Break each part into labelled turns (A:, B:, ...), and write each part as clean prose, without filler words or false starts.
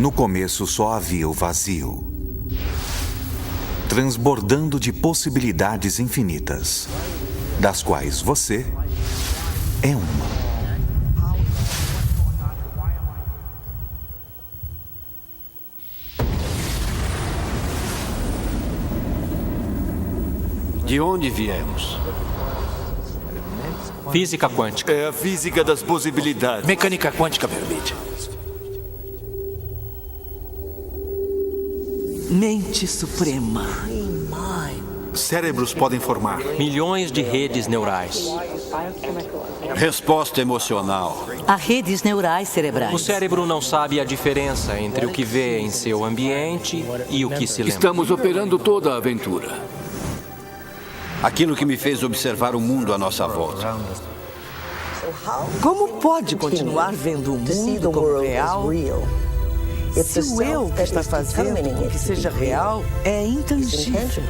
A: No começo só havia o vazio, transbordando de possibilidades infinitas, das quais você é uma.
B: De onde viemos?
C: Física quântica.
B: É a física das possibilidades.
D: Mecânica quântica permite.
E: Mente suprema.
F: Cérebros podem formar.
C: Milhões de redes neurais.
B: Resposta emocional.
G: Há redes neurais cerebrais.
C: O cérebro não sabe a diferença entre o que vê em seu ambiente e o que se lembra.
D: Estamos operando toda a aventura.
B: Aquilo que me fez observar o mundo à nossa volta.
E: Como pode continuar vendo o mundo como real se o eu que está fazendo com que seja real é intangível?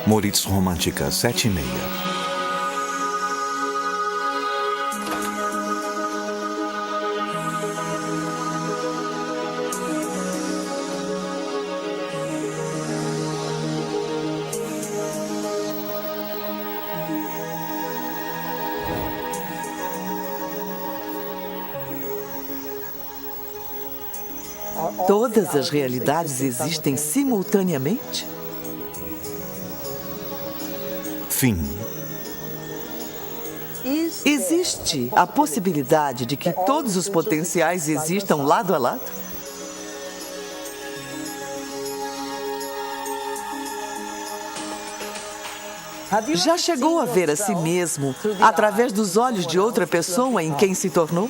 A: Moritz Romântica 7:30.
E: Todas as realidades existem simultaneamente?
A: Fim.
E: Existe a possibilidade de que todos os potenciais existam lado a lado? Já chegou a ver a si mesmo através dos olhos de outra pessoa em quem se tornou?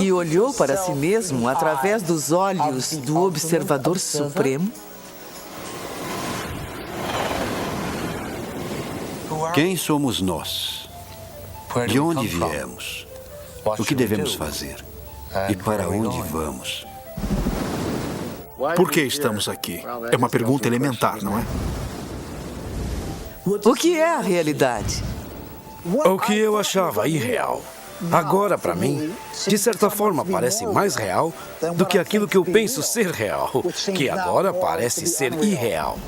E: E olhou para si mesmo através dos olhos do Observador Supremo?
B: Quem somos nós? De onde viemos? O que devemos fazer? E para onde vamos?
F: Por que estamos aqui? É uma pergunta elementar, não é?
E: O que é a realidade?
D: O que eu achava irreal. Agora, para mim, de certa forma, parece mais real do que aquilo que eu penso ser real, que agora parece ser irreal.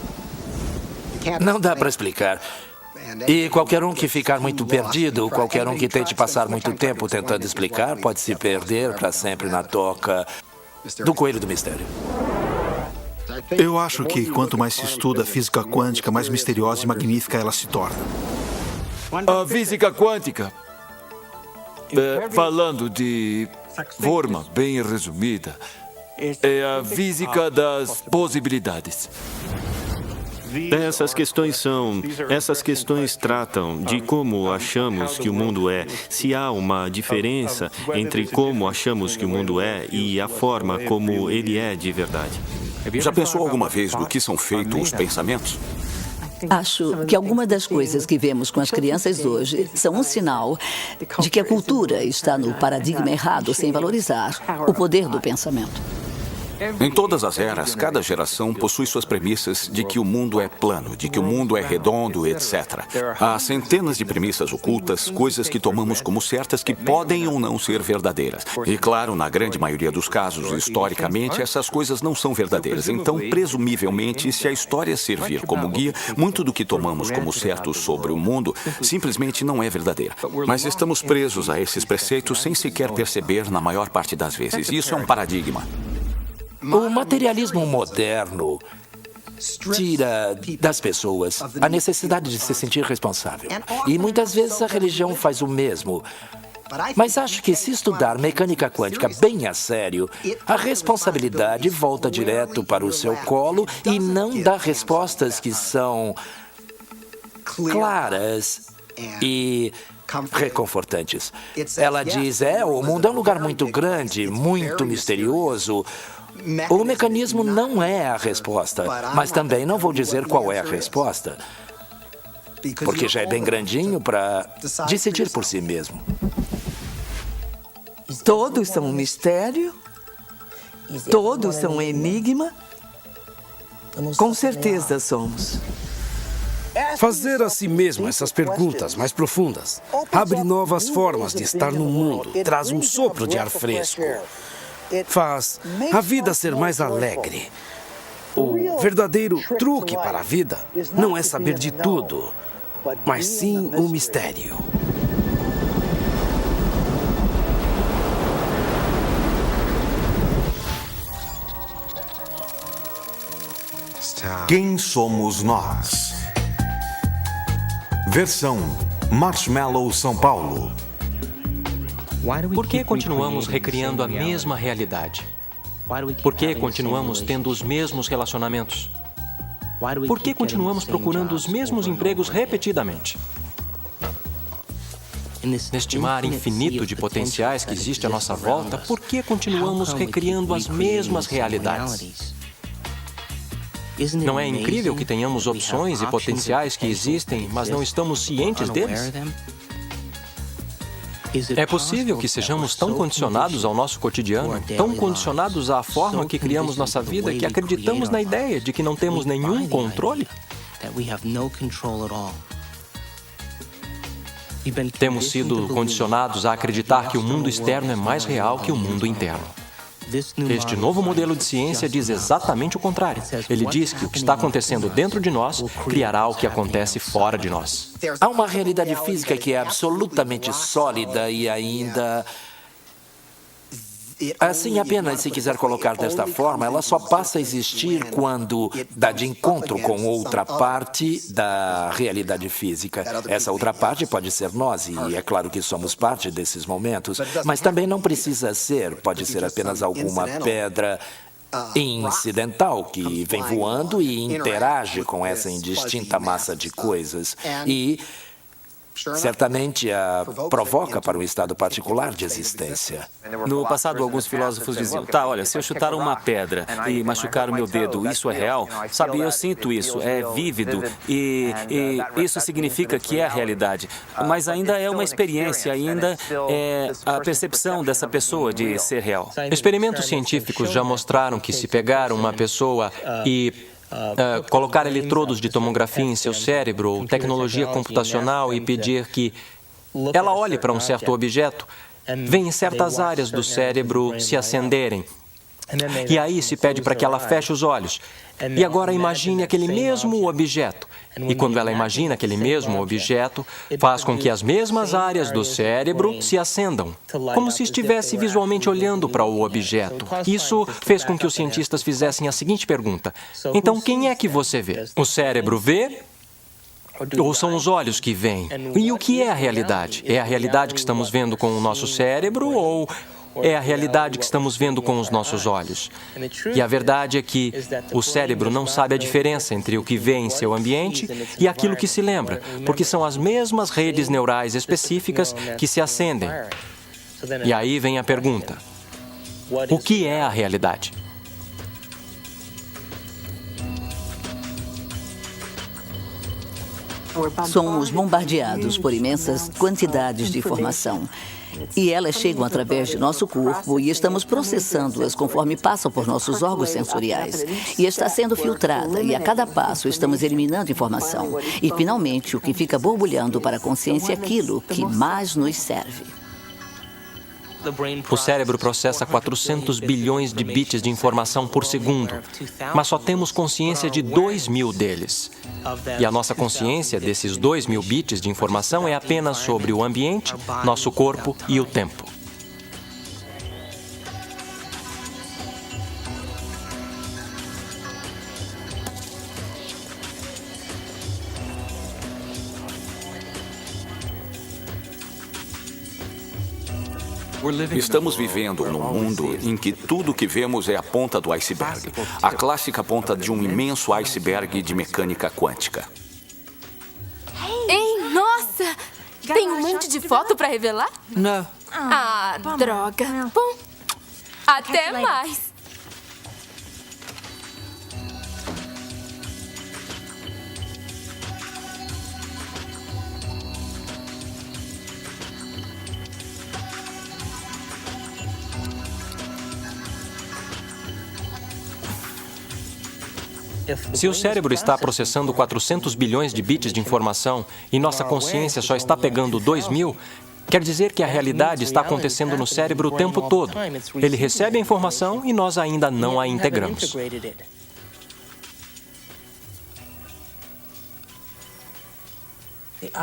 D: Não dá para explicar. E qualquer um que ficar muito perdido, qualquer um que tente passar muito tempo tentando explicar, pode se perder para sempre na toca do coelho do mistério.
F: Eu acho que quanto mais se estuda a física quântica, mais misteriosa e magnífica ela se torna.
B: A física quântica, falando de forma bem resumida, é a física das possibilidades.
H: Essas questões tratam de como achamos que o mundo é, se há uma diferença entre como achamos que o mundo é e a forma como ele é de verdade.
I: Já pensou alguma vez do que são feitos os pensamentos?
G: Acho que algumas das coisas que vemos com as crianças hoje são um sinal de que a cultura está no paradigma errado, sem valorizar o poder do pensamento.
I: Em todas as eras, cada geração possui suas premissas de que o mundo é plano, de que o mundo é redondo, etc. Há centenas de premissas ocultas, coisas que tomamos como certas que podem ou não ser verdadeiras. E claro, na grande maioria dos casos, historicamente, essas coisas não são verdadeiras. Então, presumivelmente, se a história servir como guia, muito do que tomamos como certo sobre o mundo simplesmente não é verdadeira. Mas estamos presos a esses preceitos sem sequer perceber na maior parte das vezes. Isso é um paradigma.
D: O materialismo moderno tira das pessoas a necessidade de se sentir responsável. E muitas vezes a religião faz o mesmo. Mas acho que se estudar mecânica quântica bem a sério, a responsabilidade volta direto para o seu colo e não dá respostas que são claras e reconfortantes. Ela diz, o mundo é um lugar muito grande, muito misterioso. O mecanismo não é a resposta, mas também não vou dizer qual é a resposta, porque já é bem grandinho para decidir por si mesmo.
E: Todos são um mistério? Todos são um enigma? Com certeza somos.
D: Fazer a si mesmo essas perguntas mais profundas abre novas formas de estar no mundo, traz um sopro de ar fresco, faz a vida ser mais alegre. O verdadeiro truque para a vida não é saber de tudo, mas sim o mistério.
A: Quem somos nós? Versão Marshmallow São Paulo.
C: Por que continuamos recriando a mesma realidade? Por que continuamos tendo os mesmos relacionamentos? Por que continuamos procurando os mesmos empregos repetidamente? Neste mar infinito de potenciais que existe à nossa volta, por que continuamos recriando as mesmas realidades? Não é incrível que tenhamos opções e potenciais que existem, mas não estamos cientes deles? É possível que sejamos tão condicionados ao nosso cotidiano, tão condicionados à forma que criamos nossa vida, que acreditamos na ideia de que não temos nenhum controle? Temos sido condicionados a acreditar que o mundo externo é mais real que o mundo interno. Este novo modelo de ciência diz exatamente o contrário. Ele diz que o que está acontecendo dentro de nós criará o que acontece fora de nós.
D: Há uma realidade física que é absolutamente sólida e ainda... Assim, apenas se quiser colocar desta forma, ela só passa a existir quando dá de encontro com outra parte da realidade física. Essa outra parte pode ser nós, e é claro que somos parte desses momentos, mas também não precisa ser, pode ser apenas alguma pedra incidental que vem voando e interage com essa indistinta massa de coisas e certamente a provoca para um estado particular de existência.
J: No passado, alguns filósofos diziam, olha, se eu chutar uma pedra e machucar o meu dedo, isso é real? Sabe, eu sinto isso, é vívido e isso significa que é a realidade. Mas ainda é uma experiência, ainda é a percepção dessa pessoa de ser real.
C: Experimentos científicos já mostraram que se pegar uma pessoa e colocar eletrodos de tomografia em seu cérebro ou tecnologia computacional e pedir que ela olhe para um certo objeto, vem certas áreas do cérebro se acenderem. E aí se pede para que ela feche os olhos. E agora imagine aquele mesmo objeto. E quando ela imagina aquele mesmo objeto, faz com que as mesmas áreas do cérebro se acendam, como se estivesse visualmente olhando para o objeto. Isso fez com que os cientistas fizessem a seguinte pergunta: então, quem é que você vê? O cérebro vê? Ou são os olhos que veem? E o que é a realidade? É a realidade que estamos vendo com o nosso cérebro ou é a realidade que estamos vendo com os nossos olhos? E a verdade é que o cérebro não sabe a diferença entre o que vê em seu ambiente e aquilo que se lembra, porque são as mesmas redes neurais específicas que se acendem. E aí vem a pergunta: o que é a realidade?
G: Somos bombardeados por imensas quantidades de informação. E elas chegam através de nosso corpo e estamos processando-as conforme passam por nossos órgãos sensoriais. E está sendo filtrada e a cada passo estamos eliminando informação. E finalmente o que fica borbulhando para a consciência é aquilo que mais nos serve.
C: O cérebro processa 400 bilhões de bits de informação por segundo, mas só temos consciência de 2.000 deles. E a nossa consciência desses 2.000 bits de informação é apenas sobre o ambiente, nosso corpo e o tempo.
I: Estamos vivendo num mundo em que tudo que vemos é a ponta do iceberg. A clássica ponta de um imenso iceberg de mecânica quântica.
K: Ei, nossa! Tem um monte de foto para revelar?
J: Não.
K: Ah, droga. Bom, até mais.
C: Se o cérebro está processando 400 bilhões de bits de informação e nossa consciência só está pegando 2.000, quer dizer que a realidade está acontecendo no cérebro o tempo todo. Ele recebe a informação e nós ainda não a integramos.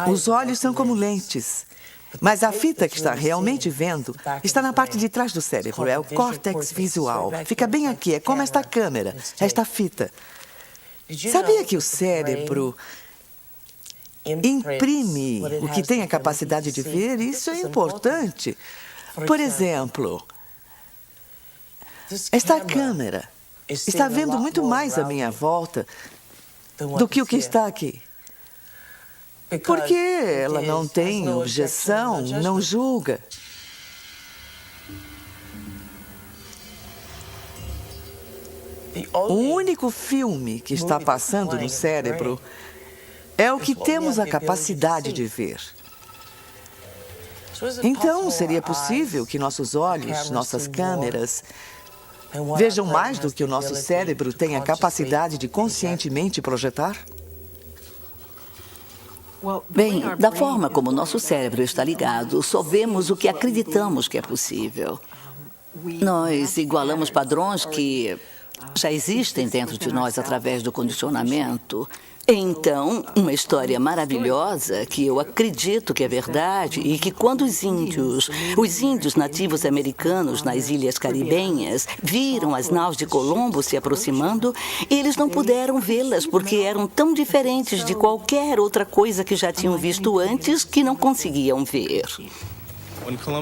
E: Os olhos são como lentes. Mas a fita que está realmente vendo está na parte de trás do cérebro. É o córtex visual. Fica bem aqui. É como esta câmera, esta fita. Sabia que o cérebro imprime o que tem a capacidade de ver? Isso é importante. Por exemplo, esta câmera está vendo muito mais à minha volta do que o que está aqui. Porque ela não tem objeção, não julga. O único filme que está passando no cérebro é o que temos a capacidade de ver. Então, seria possível que nossos olhos, nossas câmeras, vejam mais do que o nosso cérebro tem a capacidade de conscientemente projetar?
G: Bem, da forma como nosso cérebro está ligado, só vemos o que acreditamos que é possível. Nós igualamos padrões que já existem dentro de nós através do condicionamento. Então, uma história maravilhosa que eu acredito que é verdade e que quando os índios nativos americanos nas ilhas caribenhas viram as naus de Colombo se aproximando, eles não puderam vê-las porque eram tão diferentes de qualquer outra coisa que já tinham visto antes que não conseguiam ver.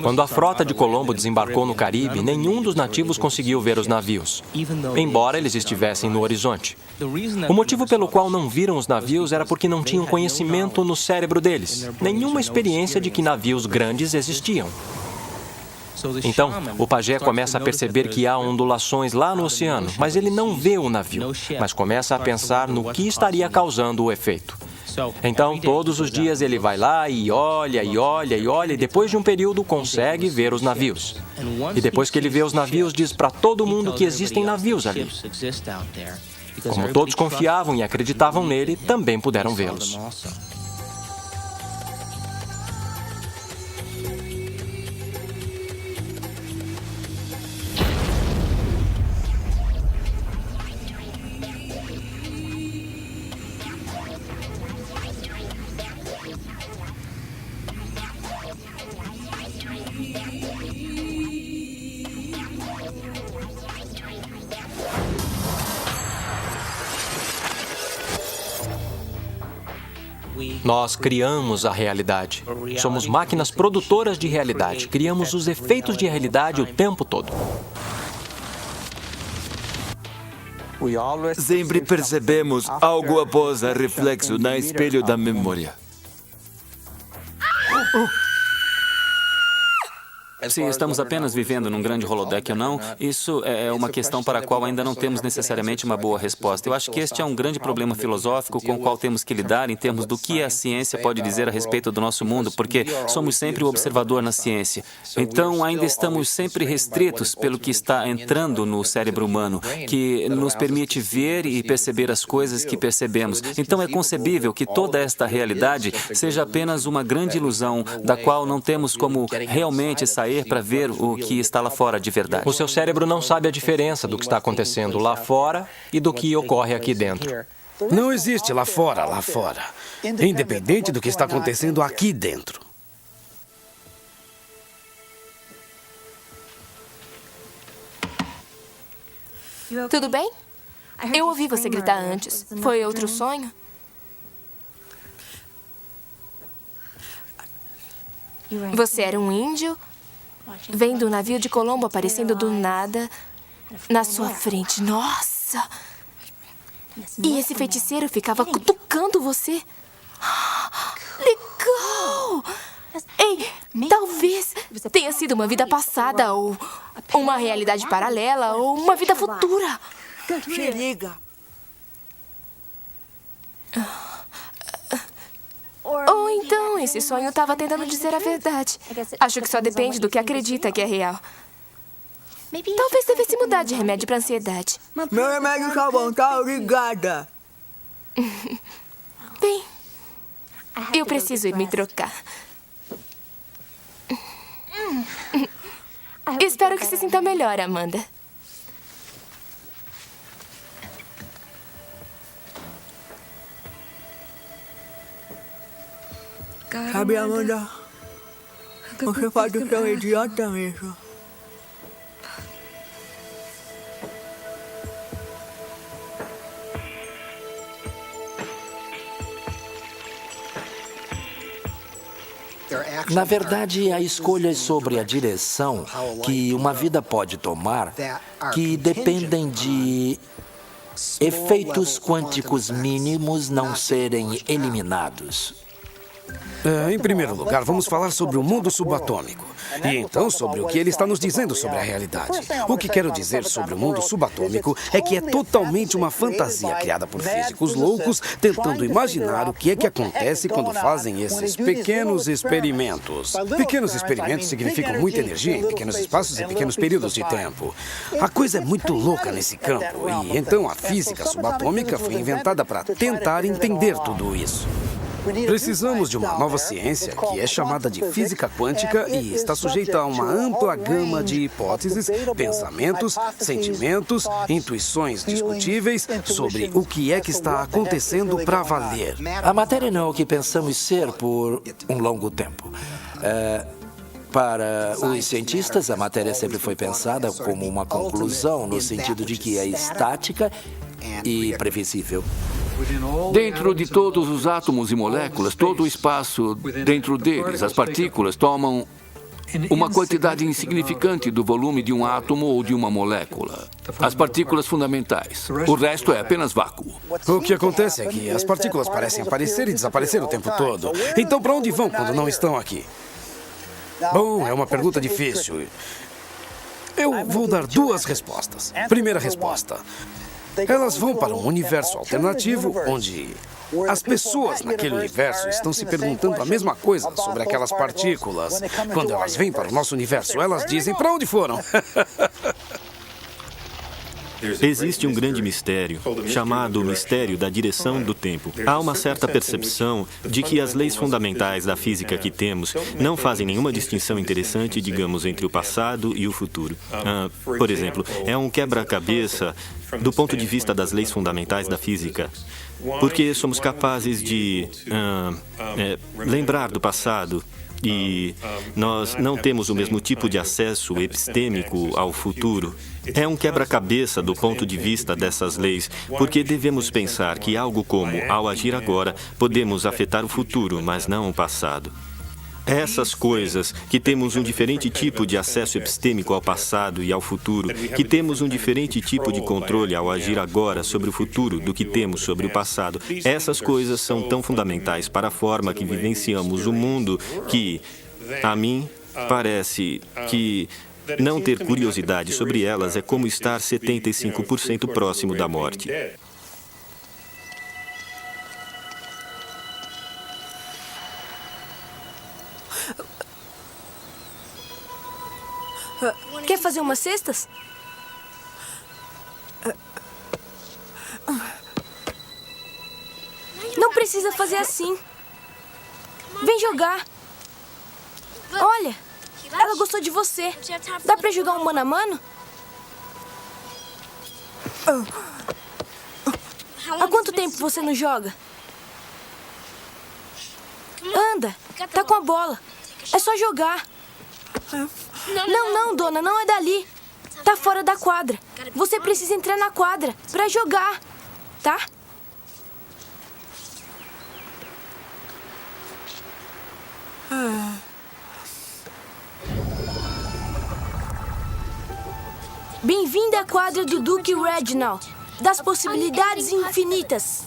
C: Quando a frota de Colombo desembarcou no Caribe, nenhum dos nativos conseguiu ver os navios, embora eles estivessem no horizonte. O motivo pelo qual não viram os navios era porque não tinham conhecimento no cérebro deles, nenhuma experiência de que navios grandes existiam. Então, o pajé começa a perceber que há ondulações lá no oceano, mas ele não vê o navio, mas começa a pensar no que estaria causando o efeito. Então, todos os dias ele vai lá e olha, e olha, e olha, e depois de um período consegue ver os navios. E depois que ele vê os navios, diz para todo mundo que existem navios ali. Como todos confiavam e acreditavam nele, também puderam vê-los. Nós criamos a realidade. Somos máquinas produtoras de realidade. Criamos os efeitos de realidade o tempo todo.
L: Sempre percebemos algo após o reflexo no espelho da memória.
J: Se estamos apenas vivendo num grande holodeck ou não, isso é uma questão para a qual ainda não temos necessariamente uma boa resposta. Eu acho que este é um grande problema filosófico com o qual temos que lidar em termos do que a ciência pode dizer a respeito do nosso mundo, porque somos sempre o observador na ciência. Então, ainda estamos sempre restritos pelo que está entrando no cérebro humano, que nos permite ver e perceber as coisas que percebemos. Então, é concebível que toda esta realidade seja apenas uma grande ilusão da qual não temos como realmente sair para ver o que está lá fora de verdade.
C: O seu cérebro não sabe a diferença do que está acontecendo lá fora e do que ocorre aqui dentro.
D: Não existe lá fora, independente do que está acontecendo aqui dentro.
K: Tudo bem? Eu ouvi você gritar antes. Foi outro sonho? Você era um índio vendo um navio de Colombo aparecendo do nada na sua frente. Nossa! E esse feiticeiro ficava cutucando você. Legal! Ei, talvez tenha sido uma vida passada, ou uma realidade paralela, ou uma vida futura.
E: Se liga.
K: Ou então esse sonho estava tentando dizer a verdade. Acho que só depende do que acredita que é real. Talvez devesse mudar de remédio para ansiedade.
E: Meu remédio tá bom, tá? Obrigada.
K: Bem, eu preciso ir me trocar. Espero que se sinta melhor, Amanda.
E: Sabe, Amanda, você pode ser um idiota mesmo.
D: Na verdade, há escolhas sobre a direção que uma vida pode tomar que dependem de efeitos quânticos mínimos não serem eliminados. Em primeiro lugar, vamos falar sobre o mundo subatômico. E então sobre o que ele está nos dizendo sobre a realidade. O que quero dizer sobre o mundo subatômico é que é totalmente uma fantasia criada por físicos loucos tentando imaginar o que é que acontece quando fazem esses pequenos experimentos. Pequenos experimentos significam muita energia em pequenos espaços e pequenos períodos de tempo. A coisa é muito louca nesse campo. E então a física subatômica foi inventada para tentar entender tudo isso. Precisamos de uma nova ciência que é chamada de física quântica e está sujeita a uma ampla gama de hipóteses, pensamentos, sentimentos, intuições discutíveis sobre o que é que está acontecendo para valer. A matéria não é o que pensamos ser por um longo tempo. Para os cientistas, a matéria sempre foi pensada como uma conclusão, no sentido de que é estática e previsível.
M: Dentro de todos os átomos e moléculas, todo o espaço dentro deles, as partículas tomam uma quantidade insignificante do volume de um átomo ou de uma molécula. As partículas fundamentais. O resto é apenas vácuo.
D: O que acontece é que as partículas parecem aparecer e desaparecer o tempo todo. Então, para onde vão quando não estão aqui? Bom, é uma pergunta difícil. Eu vou dar duas respostas. Primeira resposta. Elas vão para um universo alternativo onde as pessoas naquele universo estão se perguntando a mesma coisa sobre aquelas partículas. Quando elas vêm para o nosso universo, elas dizem para onde foram.
H: Existe um grande mistério, chamado mistério da direção do tempo. Há uma certa percepção de que as leis fundamentais da física que temos não fazem nenhuma distinção interessante, digamos, entre o passado e o futuro. Por exemplo, é um quebra-cabeça do ponto de vista das leis fundamentais da física. Porque somos capazes de lembrar do passado e nós não temos o mesmo tipo de acesso epistêmico ao futuro. É um quebra-cabeça do ponto de vista dessas leis, porque devemos pensar que algo como, ao agir agora, podemos afetar o futuro, mas não o passado. Essas coisas, que temos um diferente tipo de acesso epistêmico ao passado e ao futuro, que temos um diferente tipo de controle ao agir agora sobre o futuro do que temos sobre o passado, essas coisas são tão fundamentais para a forma que vivenciamos o mundo que, a mim, parece que não ter curiosidade sobre elas é como estar 75% próximo da morte.
N: Quer fazer umas cestas? Não precisa fazer assim. Vem jogar. Olha, ela gostou de você. Dá pra jogar um mano a mano? Há quanto tempo você não joga? Anda, tá com a bola. É só jogar. Não, dona, não é dali. Tá fora da quadra. Você precisa entrar na quadra pra jogar, tá? Bem-vindo à quadra do Duque Reginald, das possibilidades infinitas.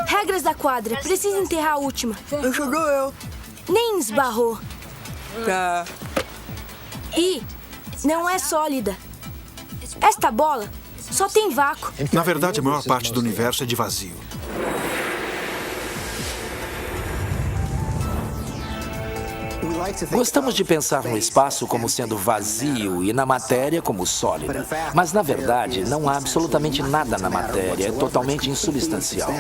N: Regras da quadra. Precisa enterrar a última.
E: Chegou eu.
N: Nem esbarrou.
E: Tá.
N: E não é sólida. Esta bola só tem vácuo.
F: Na verdade, a maior parte do universo é de vazio.
D: Gostamos de pensar no espaço como sendo vazio e na matéria como sólida. Mas, na verdade, não há absolutamente nada na matéria. É totalmente insubstancial.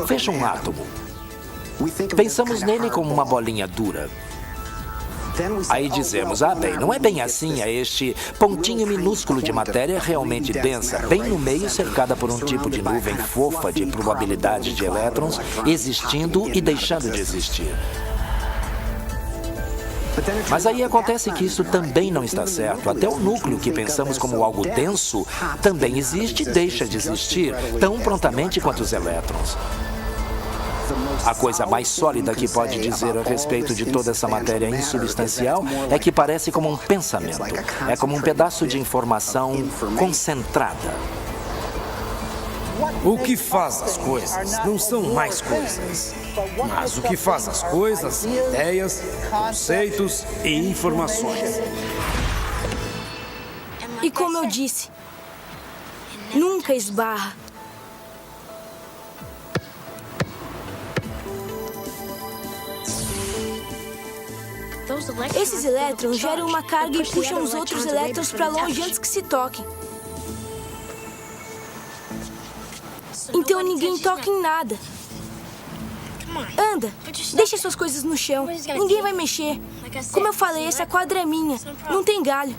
D: Veja um átomo. Pensamos nele como uma bolinha dura. Aí dizemos, bem, não é bem assim, é este pontinho minúsculo de matéria realmente densa, bem no meio, cercada por um tipo de nuvem fofa de probabilidade de elétrons existindo e deixando de existir. Mas aí acontece que isso também não está certo. Até o núcleo, que pensamos como algo denso, também existe e deixa de existir, tão prontamente quanto os elétrons. A coisa mais sólida que pode dizer a respeito de toda essa matéria insubstancial é que parece como um pensamento. É como um pedaço de informação concentrada. O que faz as coisas não são mais coisas, mas o que faz as coisas são ideias, conceitos e informações.
N: E como eu disse, nunca esbarra. Esses elétrons geram uma carga e puxam os outros elétrons para longe antes que se toquem. Então ninguém toca em nada. Anda, deixa suas coisas no chão. Ninguém vai mexer. Como eu falei, essa quadra é minha. Não tem galho.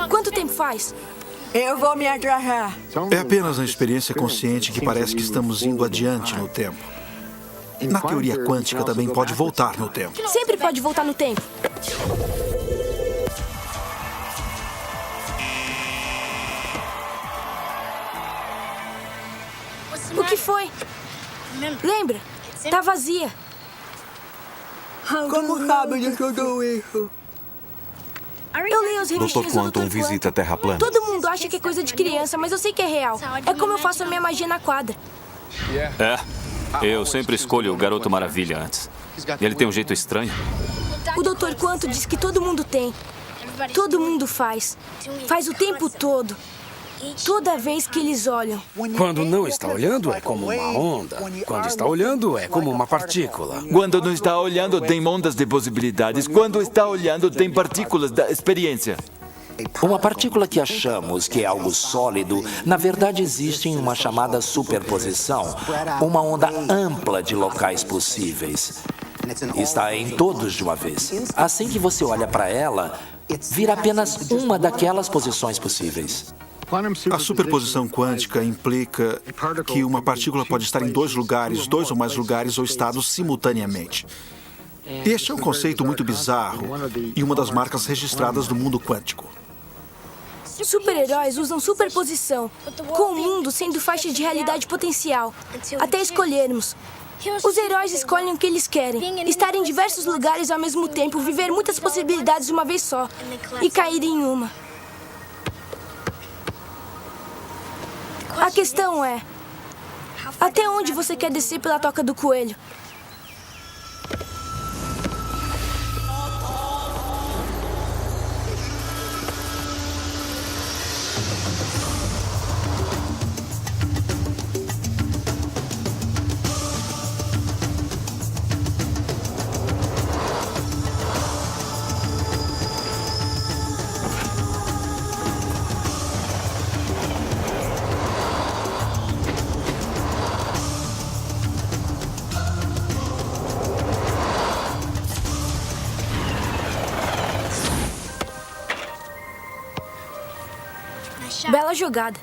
N: Quanto tempo faz?
E: Eu vou me agarrar.
F: É apenas na experiência consciente que parece que estamos indo adiante no tempo. Na teoria quântica também pode voltar no tempo.
N: Sempre pode voltar no tempo. O que foi? Lembra? Tá vazia.
E: Como sabe de tudo isso?
N: Eu leio as
A: Dr.
N: revistinhas do
A: Quantum
N: Dr.
A: visita a Terra plana.
N: Todo mundo acha que é coisa de criança, mas eu sei que é real. É como eu faço a minha magia na quadra.
J: Eu sempre escolho o Garoto Maravilha antes. Ele tem um jeito estranho.
N: O Dr. Quantum diz que todo mundo tem. Todo mundo faz. Faz o tempo todo. Toda vez que eles olham.
D: Quando não está olhando, é como uma onda. Quando está olhando, é como uma partícula.
L: Quando não está olhando, tem ondas de possibilidades. Quando está olhando, tem partículas da experiência.
D: Uma partícula que achamos que é algo sólido, na verdade existe em uma chamada superposição, uma onda ampla de locais possíveis. Está em todos de uma vez. Assim que você olha para ela, vira apenas uma daquelas posições possíveis.
F: A superposição quântica implica que uma partícula pode estar em dois lugares, dois ou mais lugares ou estados simultaneamente. Este é um conceito muito bizarro e uma das marcas registradas do mundo quântico.
N: Super-heróis usam superposição, com o mundo sendo faixa de realidade potencial, até escolhermos. Os heróis escolhem o que eles querem, estar em diversos lugares ao mesmo tempo, viver muitas possibilidades de uma vez só e cair em uma. A questão é, até onde você quer descer pela toca do coelho? Bela jogada.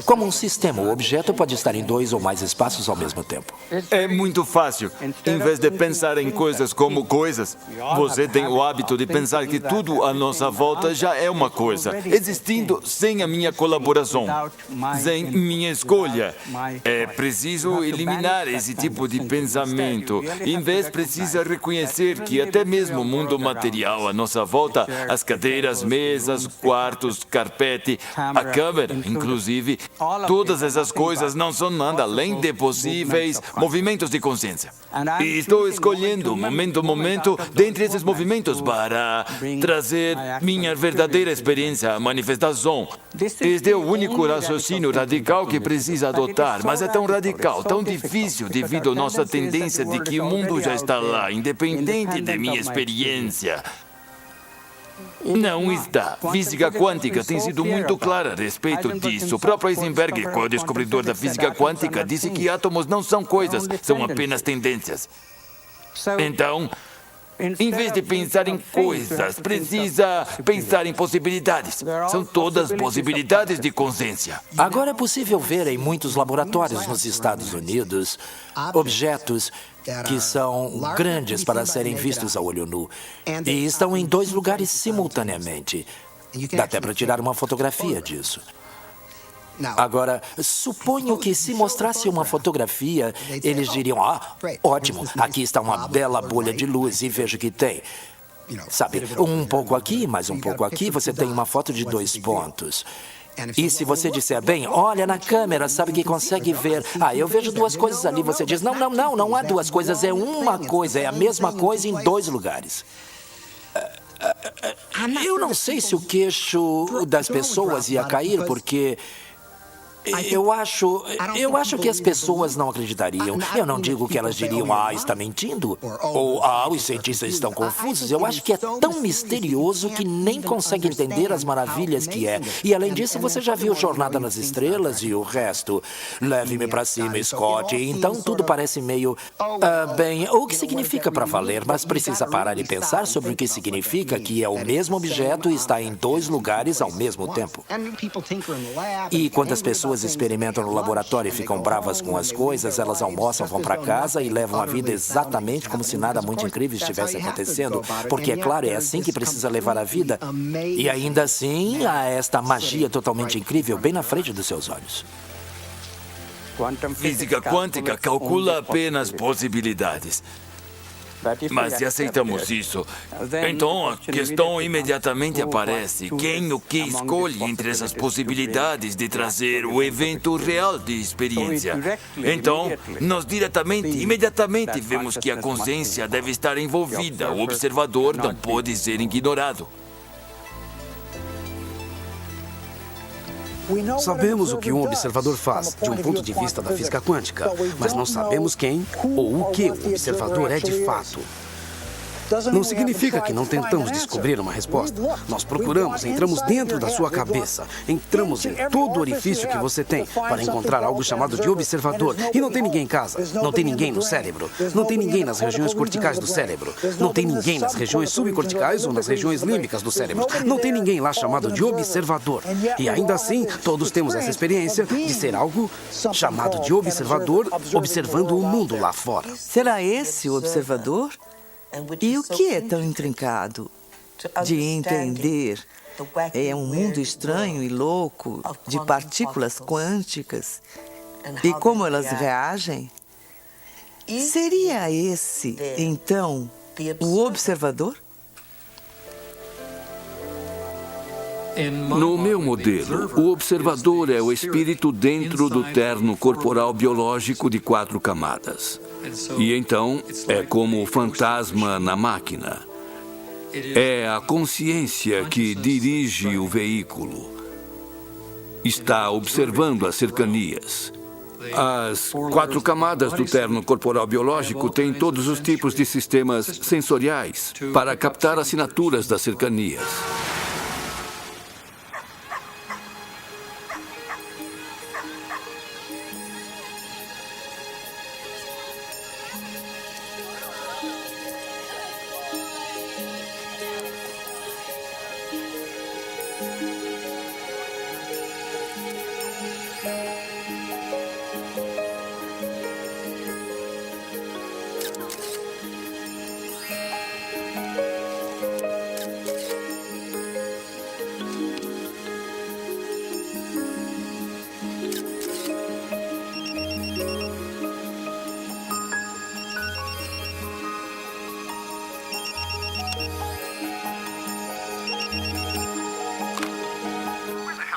O: Como um sistema, o objeto pode estar em 2 ou mais espaços ao mesmo tempo.
L: É muito fácil. Em vez de pensar em coisas como coisas, você tem o hábito de pensar que tudo à nossa volta já é uma coisa, existindo sem a minha colaboração, sem minha escolha. É preciso eliminar esse tipo de pensamento. Em vez, precisa reconhecer que até mesmo o mundo material à nossa volta, as cadeiras, mesas, quartos, carpete, a câmera, inclusive, todas essas coisas não são nada além de possíveis movimentos de consciência. E estou escolhendo, momento a momento, dentre esses movimentos para trazer minha verdadeira experiência à manifestação. Este é o único raciocínio radical que precisa adotar, mas é tão radical, tão difícil devido à nossa tendência de que o mundo já está lá, independente de minha experiência. Não está. Física quântica tem sido muito clara a respeito disso. O próprio Heisenberg, o descobridor da física quântica, disse que átomos não são coisas, são apenas tendências. Então, em vez de pensar em coisas, precisa pensar em possibilidades. São todas possibilidades de consciência.
O: Agora é possível ver em muitos laboratórios nos Estados Unidos objetos que são grandes para serem vistos a olho nu e estão em 2 lugares simultaneamente. Dá até para tirar uma fotografia disso. Agora, suponho que se mostrasse uma fotografia, eles diriam, ótimo, aqui está uma bela bolha de luz e vejo que tem. Sabe, um pouco aqui, mais um pouco aqui, você tem uma foto de 2 pontos. E se você disser, bem, olha na câmera, sabe que consegue ver. Eu vejo 2 coisas ali. Você diz, não há 2 coisas, é uma coisa, é a mesma coisa em 2 lugares. Eu não sei se o queixo das pessoas ia cair, porque eu acho que as pessoas não acreditariam. Eu não digo que elas diriam, está mentindo, ou os cientistas estão confusos. Eu acho que é tão misterioso que nem consegue entender as maravilhas que é. E além disso, você já viu Jornada nas Estrelas e o resto. Leve-me para cima, Scott. Então tudo parece meio... bem, o que significa para valer, mas precisa parar e pensar sobre o que significa que é o mesmo objeto e está em 2 lugares ao mesmo tempo. E quantas pessoas experimentam no laboratório e ficam bravas com as coisas, elas almoçam, vão para casa e levam a vida exatamente como se nada muito incrível estivesse acontecendo, porque, é claro, é assim que precisa levar a vida. E ainda assim, há esta magia totalmente incrível bem na frente dos seus olhos.
L: Física quântica calcula apenas possibilidades. Mas se aceitamos isso, então a questão imediatamente aparece. Quem o que escolhe entre essas possibilidades de trazer o evento real de experiência? Então, nós imediatamente vemos que a consciência deve estar envolvida. O observador não pode ser ignorado.
D: Sabemos o que um observador faz, de um ponto de vista da física quântica, mas não sabemos quem ou o que o observador é de fato. Não significa que não tentamos descobrir uma resposta. Nós procuramos, entramos dentro da sua cabeça, entramos em todo orifício que você tem para encontrar algo chamado de observador. E não tem ninguém em casa, não tem ninguém no cérebro, não tem ninguém nas regiões corticais do cérebro, não tem ninguém nas regiões subcorticais ou nas regiões límbicas do cérebro. Não tem ninguém lá chamado de observador. E ainda assim, todos temos essa experiência de ser algo chamado de observador, observando o mundo lá fora.
E: Será esse o observador? E o que é tão intrincado de entender? É um mundo estranho e louco de partículas quânticas e como elas reagem? Seria esse, então, o observador?
M: No meu modelo, o observador é o espírito dentro do terno corporal biológico de 4 camadas. E então, é como o fantasma na máquina. É a consciência que dirige o veículo. Está observando as cercanias. As 4 camadas do terno corporal biológico têm todos os tipos de sistemas sensoriais para captar assinaturas das cercanias.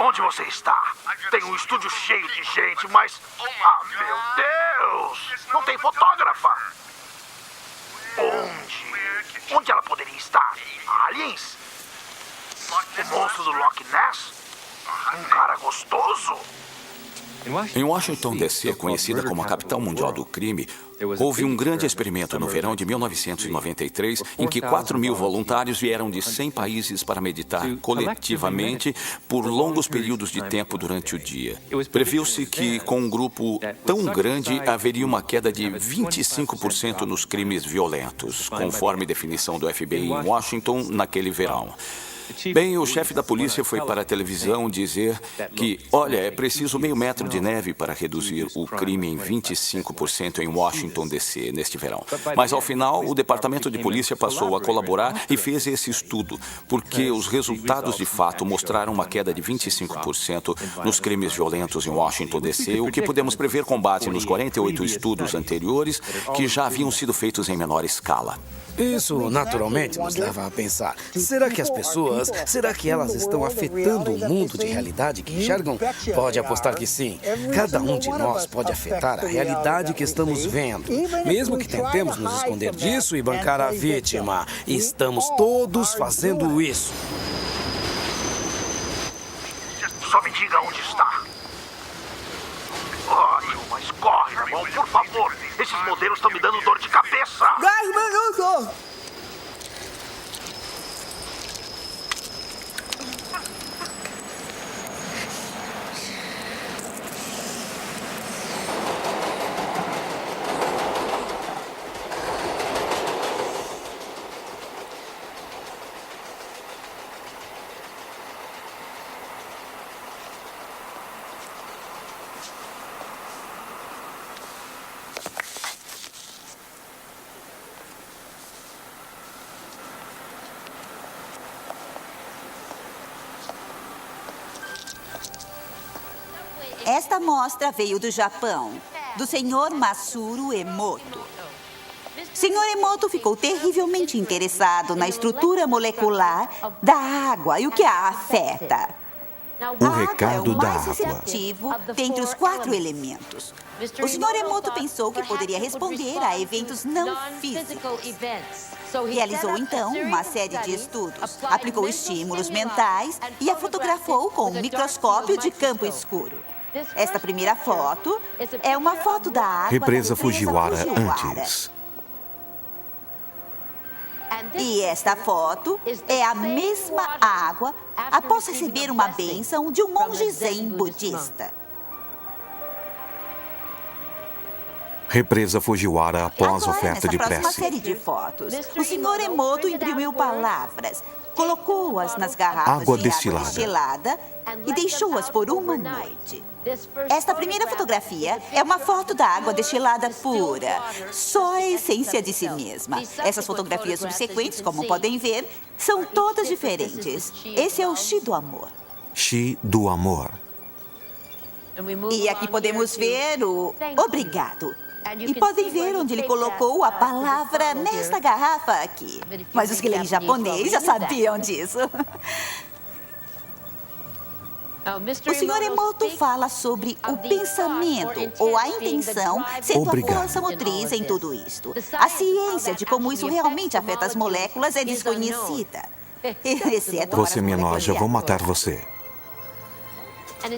P: Onde você está? Tem um estúdio cheio de gente, mas... Ah, meu Deus! Não tem fotógrafa! Onde? Onde ela poderia estar? Aliens? O monstro do Loch Ness? Um cara gostoso?
I: Em Washington, D.C., conhecida como a capital mundial do crime, houve um grande experimento no verão de 1993, em que 4.000 voluntários vieram de 100 países para meditar coletivamente por longos períodos de tempo durante o dia. Previu-se que, com um grupo tão grande, haveria uma queda de 25% nos crimes violentos, conforme definição do FBI em Washington naquele verão. Bem, o chefe da polícia foi para a televisão dizer que, olha, é preciso meio metro de neve para reduzir o crime em 25% em Washington, D.C., neste verão. Mas, ao final, o departamento de polícia passou a colaborar e fez esse estudo, porque os resultados, de fato, mostraram uma queda de 25% nos crimes violentos em Washington, D.C., o que podemos prever com base nos 48 estudos anteriores que já haviam sido feitos em menor escala.
D: Isso, naturalmente, nos leva a pensar. Será que elas estão afetando o mundo de realidade que enxergam? Pode apostar que sim. Cada um de nós pode afetar a realidade que estamos vendo. Mesmo que tentemos nos esconder disso e bancar a vítima. Estamos todos fazendo isso.
P: Só me diga onde está. Ótimo, mas corre, irmão, por favor. Esses modelos estão me dando dor de cabeça.
E: 10 minutos!
Q: Esta mostra veio do Japão, do Sr. Masaru Emoto. Sr. Emoto ficou terrivelmente interessado na estrutura molecular da água e o que a afeta.
A: O recado da
Q: A água é o mais
A: água.
Q: receptivo dentre os 4 elementos. O Sr. Emoto pensou que poderia responder a eventos não físicos. Realizou, então, uma série de estudos, aplicou estímulos mentais e a fotografou com um microscópio de campo escuro. Esta primeira foto é uma foto da água
A: Represa
Q: da
A: Fujiwara
Q: Fujiwara.
A: antes.
Q: E esta foto é a mesma água após receber uma bênção de um monge zen budista.
A: Represa Fujiwara após
Q: Agora,
A: oferta de
Q: nessa próxima
A: prece.
Q: série de fotos, o Sr. Emoto imprimiu palavras, colocou-as nas garrafas
A: Água
Q: de
A: destilada.
Q: água destilada e deixou-as por uma noite. Esta primeira fotografia é uma foto da água destilada pura, só a essência de si mesma. Essas fotografias subsequentes, como podem ver, são todas diferentes. Esse é o Shi do amor.
A: Shi do amor.
Q: E aqui podemos ver o obrigado. E podem ver onde ele colocou a palavra nesta garrafa aqui. Mas os que leem japonês já sabiam disso. O Sr. Emoto fala sobre o pensamento ou a intenção sendo
A: Obrigado.
Q: a força motriz em tudo isto. A ciência de como isso realmente afeta as moléculas é desconhecida. Exceto para
A: Você
Q: as
A: me enoja,
Q: moléculas.
A: vou matar você.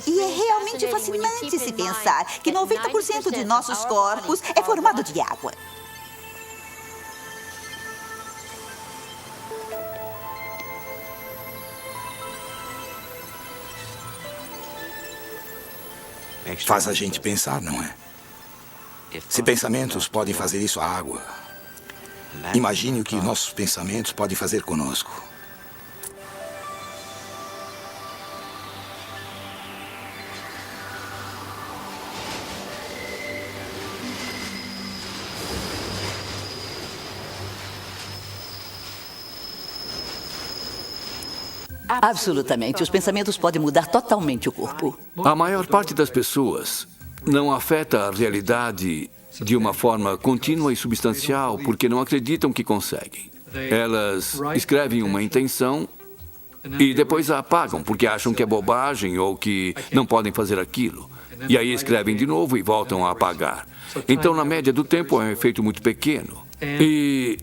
Q: E é realmente fascinante se pensar que 90% de nossos corpos é formado de água.
R: Faz a gente pensar, não é? Se pensamentos podem fazer isso à água, imagine o que nossos pensamentos podem fazer conosco.
G: Absolutamente. Os pensamentos podem mudar totalmente o corpo.
M: A maior parte das pessoas não afeta a realidade de uma forma contínua e substancial porque não acreditam que conseguem. Elas escrevem uma intenção e depois a apagam porque acham que é bobagem ou que não podem fazer aquilo. E aí escrevem de novo e voltam a apagar. Então, na média do tempo, é um efeito muito pequeno. E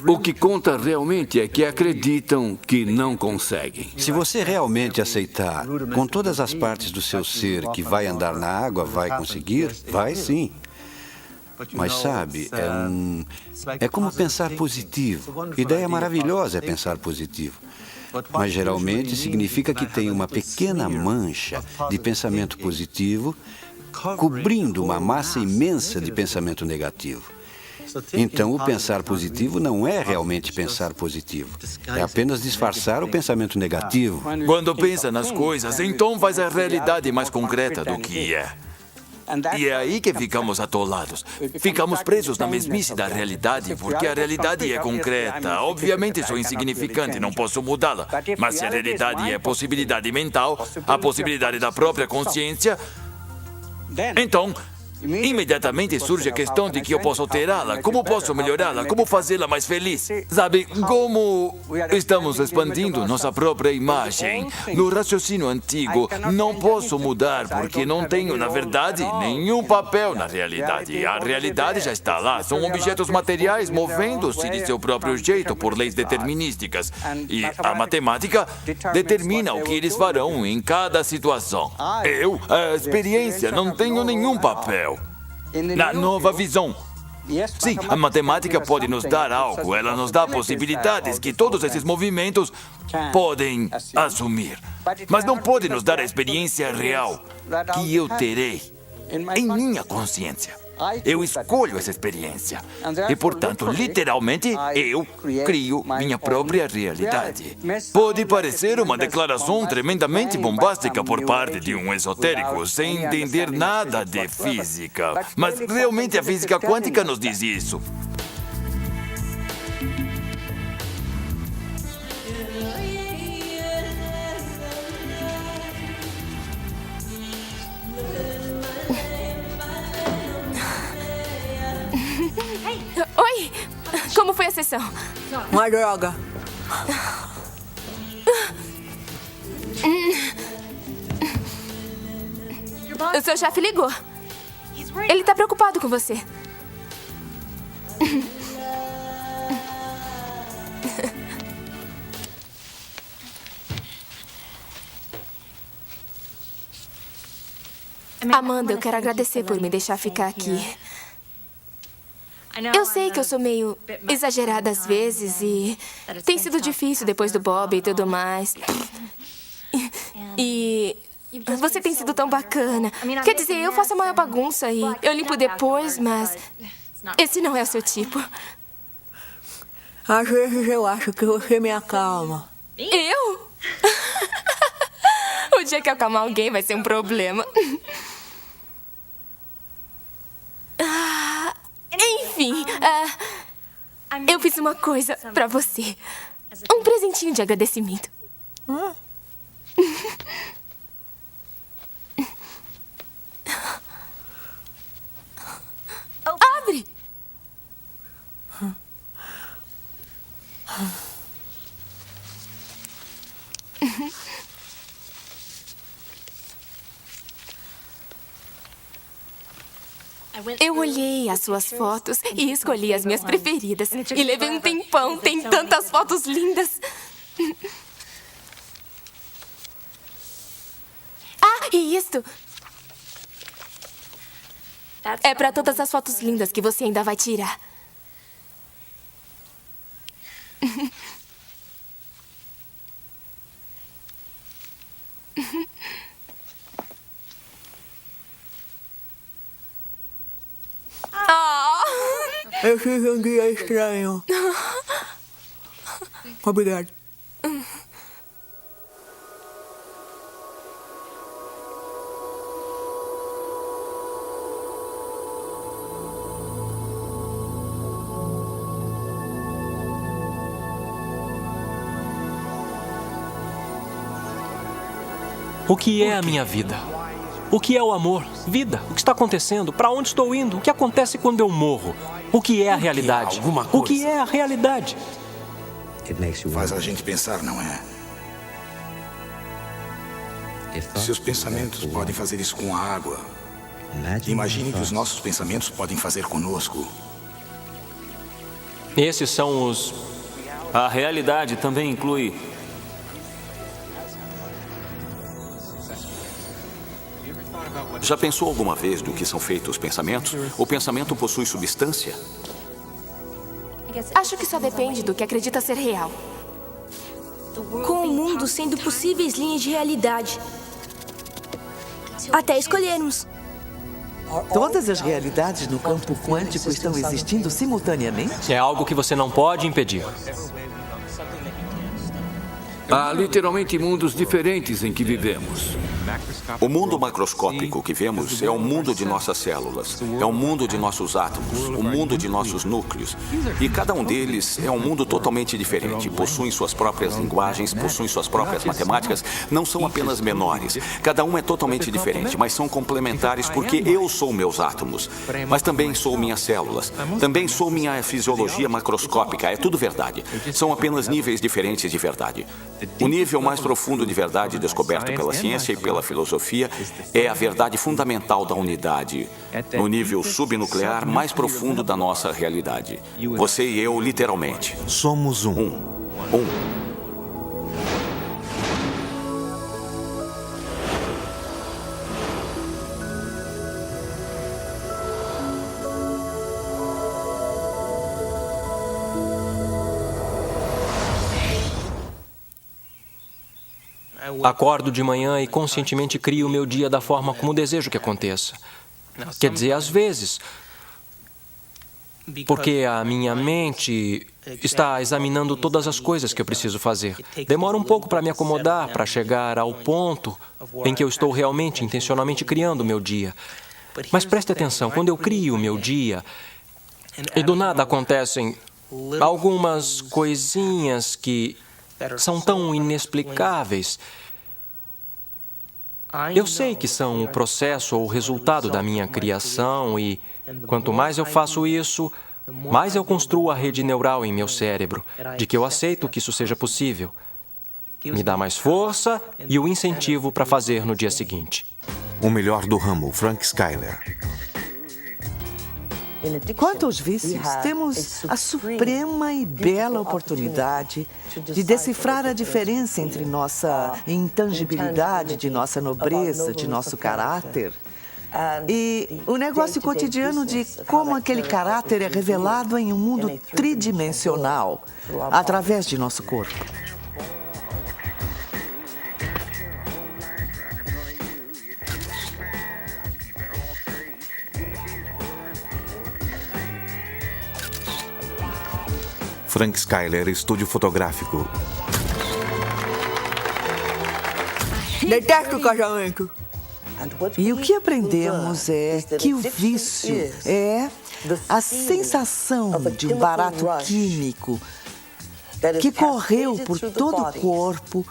M: o que conta realmente é que acreditam que não conseguem.
B: Se você realmente aceitar com todas as partes do seu ser que vai andar na água, vai conseguir? Vai sim. Mas sabe, é como pensar positivo. Ideia maravilhosa é pensar positivo. Mas geralmente significa que tem uma pequena mancha de pensamento positivo cobrindo uma massa imensa de pensamento negativo. Então, o pensar positivo não é realmente pensar positivo. É apenas disfarçar o pensamento negativo.
L: Quando pensa nas coisas, então faz a realidade mais concreta do que é. E é aí que ficamos atolados. Ficamos presos na mesmice da realidade, porque a realidade é concreta. Obviamente sou insignificante, não posso mudá-la. Mas se a realidade é possibilidade mental, a possibilidade da própria consciência, então imediatamente surge a questão de que eu posso alterá-la, como posso melhorá-la, como fazê-la mais feliz. Sabe, como estamos expandindo nossa própria imagem. No raciocínio antigo, não posso mudar porque não tenho, na verdade, nenhum papel na realidade. A realidade já está lá, são objetos materiais movendo-se de seu próprio jeito por leis determinísticas. E a matemática determina o que eles farão em cada situação. Eu, a experiência, não tenho nenhum papel. Na nova visão. Sim, a matemática pode nos dar algo, ela nos dá possibilidades que todos esses movimentos podem assumir. Mas não pode nos dar a experiência real que eu terei em minha consciência. Eu escolho essa experiência. E, portanto, literalmente, eu crio minha própria realidade. Pode parecer uma declaração tremendamente bombástica por parte de um esotérico, sem entender nada de física. Mas realmente a física quântica nos diz isso.
K: Oi! Como foi a sessão?
E: Uma droga.
K: O seu chefe ligou. Ele está preocupado com você. Amanda, eu quero agradecer por me deixar ficar aqui. Eu sei que eu sou meio exagerada às vezes e tem sido difícil depois do Bob e tudo mais. E você tem sido tão bacana. Quer dizer, eu faço a maior bagunça e eu limpo depois, mas esse não é o seu tipo.
E: Às vezes eu acho que você me acalma.
K: Eu? O dia que eu acalmar alguém vai ser um problema. Enfim, eu fiz uma coisa pra você. Um presentinho de agradecimento. Abre! Eu olhei as suas fotos e escolhi as minhas preferidas. E levei um tempão, tem tantas fotos lindas. Ah, e isto é para todas as fotos lindas que você ainda vai tirar.
E: Eu fiz um dia estranho. Obrigado.
C: O que é a minha vida? O que é o amor? Vida? O que está acontecendo? Para onde estou indo? O que acontece quando eu morro? O que é a realidade? O que é a realidade?
R: Faz a gente pensar, não é? Se os pensamentos podem fazer isso com a água, imagine que os nossos pensamentos podem fazer conosco.
C: Esses são os...
J: A realidade também inclui...
I: Já pensou alguma vez do que são feitos os pensamentos? O pensamento possui substância?
K: Acho que só depende do que acredita ser real.
N: Com o mundo sendo possíveis linhas de realidade. Até escolhermos.
E: Todas as realidades no campo quântico estão existindo simultaneamente?
C: É algo que você não pode impedir.
M: Há literalmente mundos diferentes em que vivemos.
I: O mundo macroscópico que vemos é o mundo de nossas células, é o mundo de nossos átomos, o mundo de nossos núcleos. E cada um deles é um mundo totalmente diferente. Possuem suas próprias linguagens, possuem suas próprias matemáticas. Não são apenas menores. Cada um é totalmente diferente, mas são complementares porque eu sou meus átomos. Mas também sou minhas células. Também sou minha fisiologia macroscópica. É tudo verdade. São apenas níveis diferentes de verdade. O nível mais profundo de verdade descoberto pela ciência e pela filosofia é a verdade fundamental da unidade, no nível subnuclear mais profundo da nossa realidade. Você e eu, literalmente.
A: Somos um.
C: Acordo de manhã e conscientemente crio o meu dia da forma como desejo que aconteça. Quer dizer, às vezes, porque a minha mente está examinando todas as coisas que eu preciso fazer. Demora um pouco para me acomodar, para chegar ao ponto em que eu estou realmente, intencionalmente criando o meu dia. Mas preste atenção, quando eu crio o meu dia, e do nada acontecem algumas coisinhas que são tão inexplicáveis. Eu sei que são o processo ou o resultado da minha criação e, quanto mais eu faço isso, mais eu construo a rede neural em meu cérebro, de que eu aceito que isso seja possível. Me dá mais força e o incentivo para fazer no dia seguinte.
A: O melhor do ramo, Frank Skyler.
E: Quanto aos vícios, temos a suprema e bela oportunidade de decifrar a diferença entre nossa intangibilidade, de nossa nobreza, de nosso caráter, e o negócio cotidiano de como aquele caráter é revelado em um mundo tridimensional, através de nosso corpo.
A: Frank Skyler, estúdio fotográfico.
E: Detesto o casamento. E o que aprendemos é que o vício é a sensação de um barato químico que correu por todo o corpo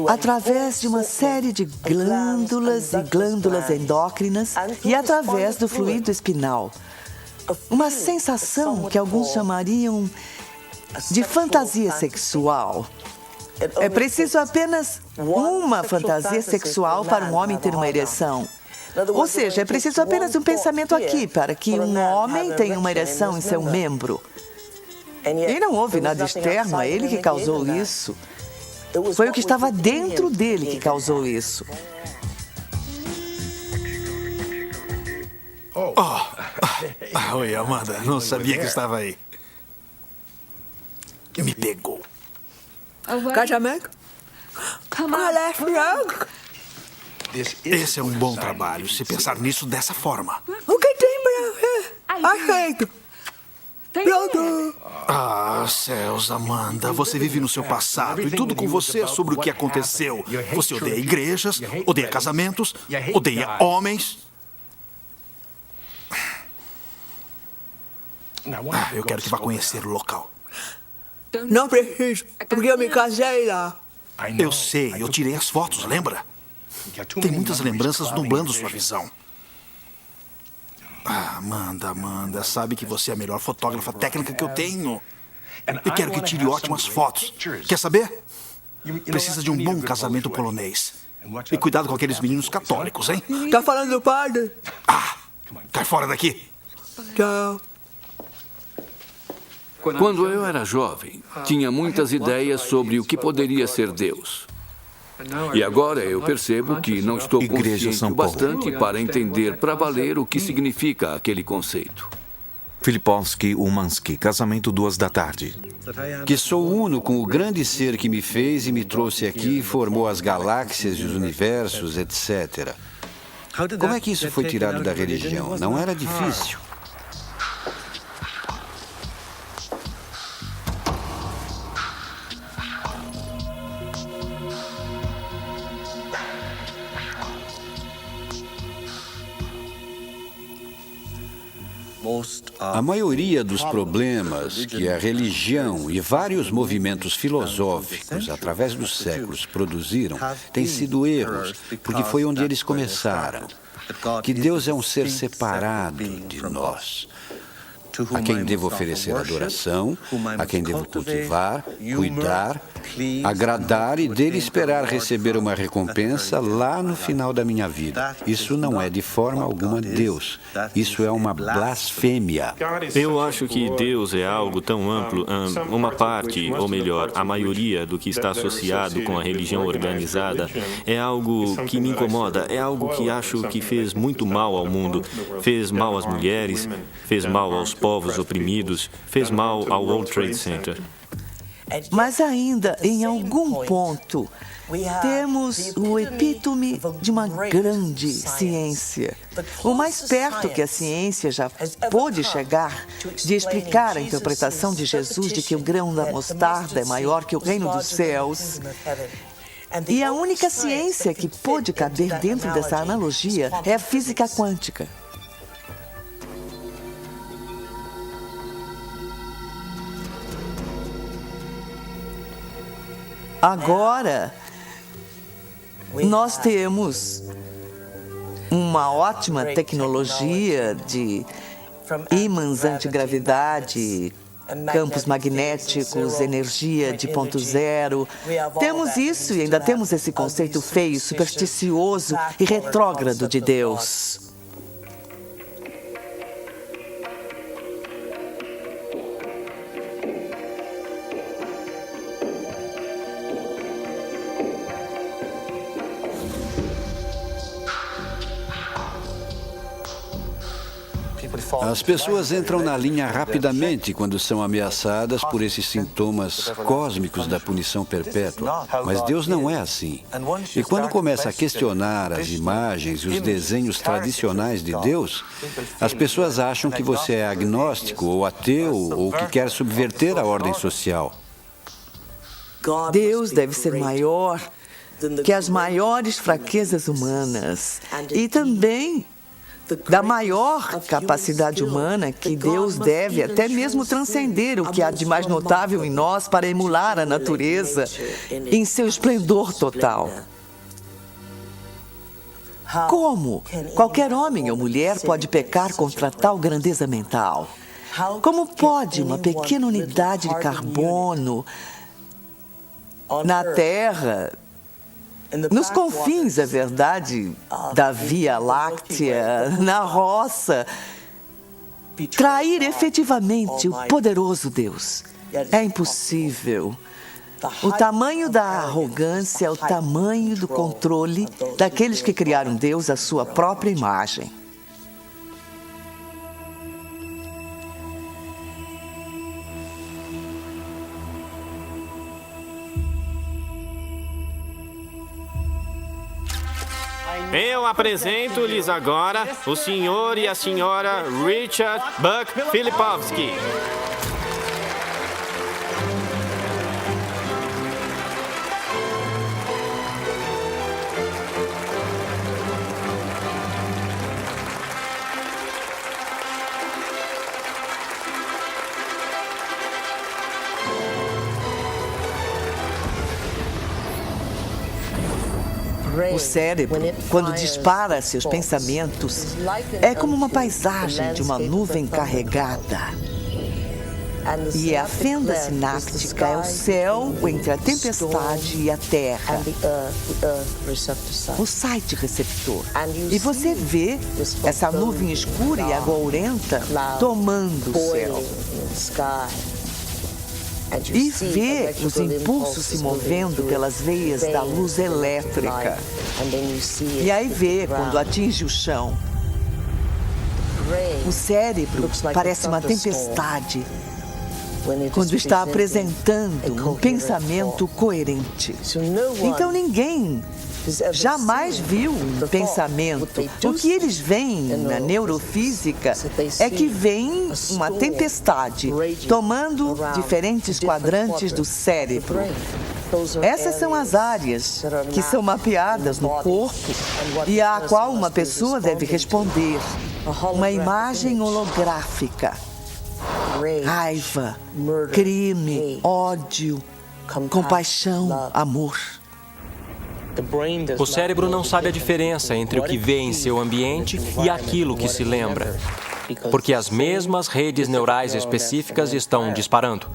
E: através de uma série de glândulas e glândulas endócrinas e através do fluido espinal. Uma sensação que alguns chamariam de fantasia sexual. É preciso apenas uma fantasia sexual para um homem ter uma ereção. Ou seja, é preciso apenas um pensamento aqui para que um homem tenha uma ereção em seu membro. E não houve nada externo a ele que causou isso. Foi o que estava dentro dele que causou isso.
F: Oi, Amanda. Não sabia que estava aí. Me pegou.
E: Casamento?
F: Esse é um bom trabalho, se pensar nisso dessa forma.
E: O que tem para aceito? Pronto.
F: Ah, céus, Amanda, você vive no seu passado e tudo com você é sobre o que aconteceu. Você odeia igrejas, odeia casamentos, odeia homens. Eu quero que vá conhecer o local.
E: Não preciso, porque eu me casei lá.
F: Eu sei, eu tirei as fotos, lembra? Tem muitas lembranças nublando sua visão. Amanda, sabe que você é a melhor fotógrafa técnica que eu tenho. E quero que tire ótimas fotos. Quer saber? Precisa de um bom casamento polonês. E cuidado com aqueles meninos católicos, hein?
E: Tá falando do padre?
F: Cai fora daqui.
E: Tchau.
M: Quando eu era jovem, tinha muitas ideias sobre o que poderia ser Deus. E agora eu percebo que não estou consciente o bastante para entender para valer o que significa aquele conceito.
A: Filipowski Umansky, casamento 2h.
B: Que sou uno com o grande ser que me fez e me trouxe aqui, formou as galáxias e os universos, etc. Como é que isso foi tirado da religião? Não era difícil. A maioria dos problemas que a religião e vários movimentos filosóficos, através dos séculos, produziram, têm sido erros, porque foi onde eles começaram. Que Deus é um ser separado de nós, a quem devo oferecer adoração, a quem devo cultivar, cuidar, agradar e dele esperar receber uma recompensa lá no final da minha vida. Isso não é de forma alguma Deus. Isso é uma blasfêmia.
H: Eu acho que Deus é algo tão amplo, uma parte, ou melhor, a maioria do que está associado com a religião organizada é algo que me incomoda, é algo que acho que fez muito mal ao mundo, fez mal às mulheres, fez mal aos povos oprimidos, fez mal ao World Trade Center.
E: Mas ainda, em algum ponto, temos o epítome de uma grande ciência. O mais perto que a ciência já pôde chegar de explicar a interpretação de Jesus de que o grão da mostarda é maior que o reino dos céus. E a única ciência que pôde caber dentro dessa analogia é a física quântica. Agora, nós temos uma ótima tecnologia de ímãs antigravidade, campos magnéticos, energia de ponto zero. Temos isso e ainda temos esse conceito feio, supersticioso e retrógrado de Deus.
B: As pessoas entram na linha rapidamente quando são ameaçadas por esses sintomas cósmicos da punição perpétua. Mas Deus não é assim. E quando começa a questionar as imagens e os desenhos tradicionais de Deus, as pessoas acham que você é agnóstico ou ateu ou que quer subverter a ordem social.
E: Deus deve ser maior que as maiores fraquezas humanas e também da maior capacidade humana que Deus deve até mesmo transcender o que há de mais notável em nós para emular a natureza em seu esplendor total. Como qualquer homem ou mulher pode pecar contra tal grandeza mental? Como pode uma pequena unidade de carbono na Terra, nos confins, é verdade, da Via Láctea, na roça, trair efetivamente o poderoso Deus? É impossível. O tamanho da arrogância é o tamanho do controle daqueles que criaram Deus à sua própria imagem.
H: Eu apresento-lhes agora o senhor e a senhora Richard Buck Filipowski.
E: O cérebro, quando dispara seus pensamentos, é como uma paisagem de uma nuvem carregada. E a fenda sináptica é o céu entre a tempestade e a terra. O site receptor. E você vê essa nuvem escura e agourenta tomando o céu. E vê os impulsos se movendo pelas veias da luz elétrica. E aí vê quando atinge o chão. O cérebro parece uma tempestade quando está apresentando um pensamento coerente. Então ninguém jamais viu um pensamento. O que eles veem na neurofísica é que vem uma tempestade tomando diferentes quadrantes do cérebro. Essas são as áreas que são mapeadas no corpo e a qual uma pessoa deve responder. Uma imagem holográfica. Raiva, crime, ódio, compaixão, amor.
C: O cérebro não sabe a diferença entre o que vê em seu ambiente e aquilo que se lembra, porque as mesmas redes neurais específicas estão disparando.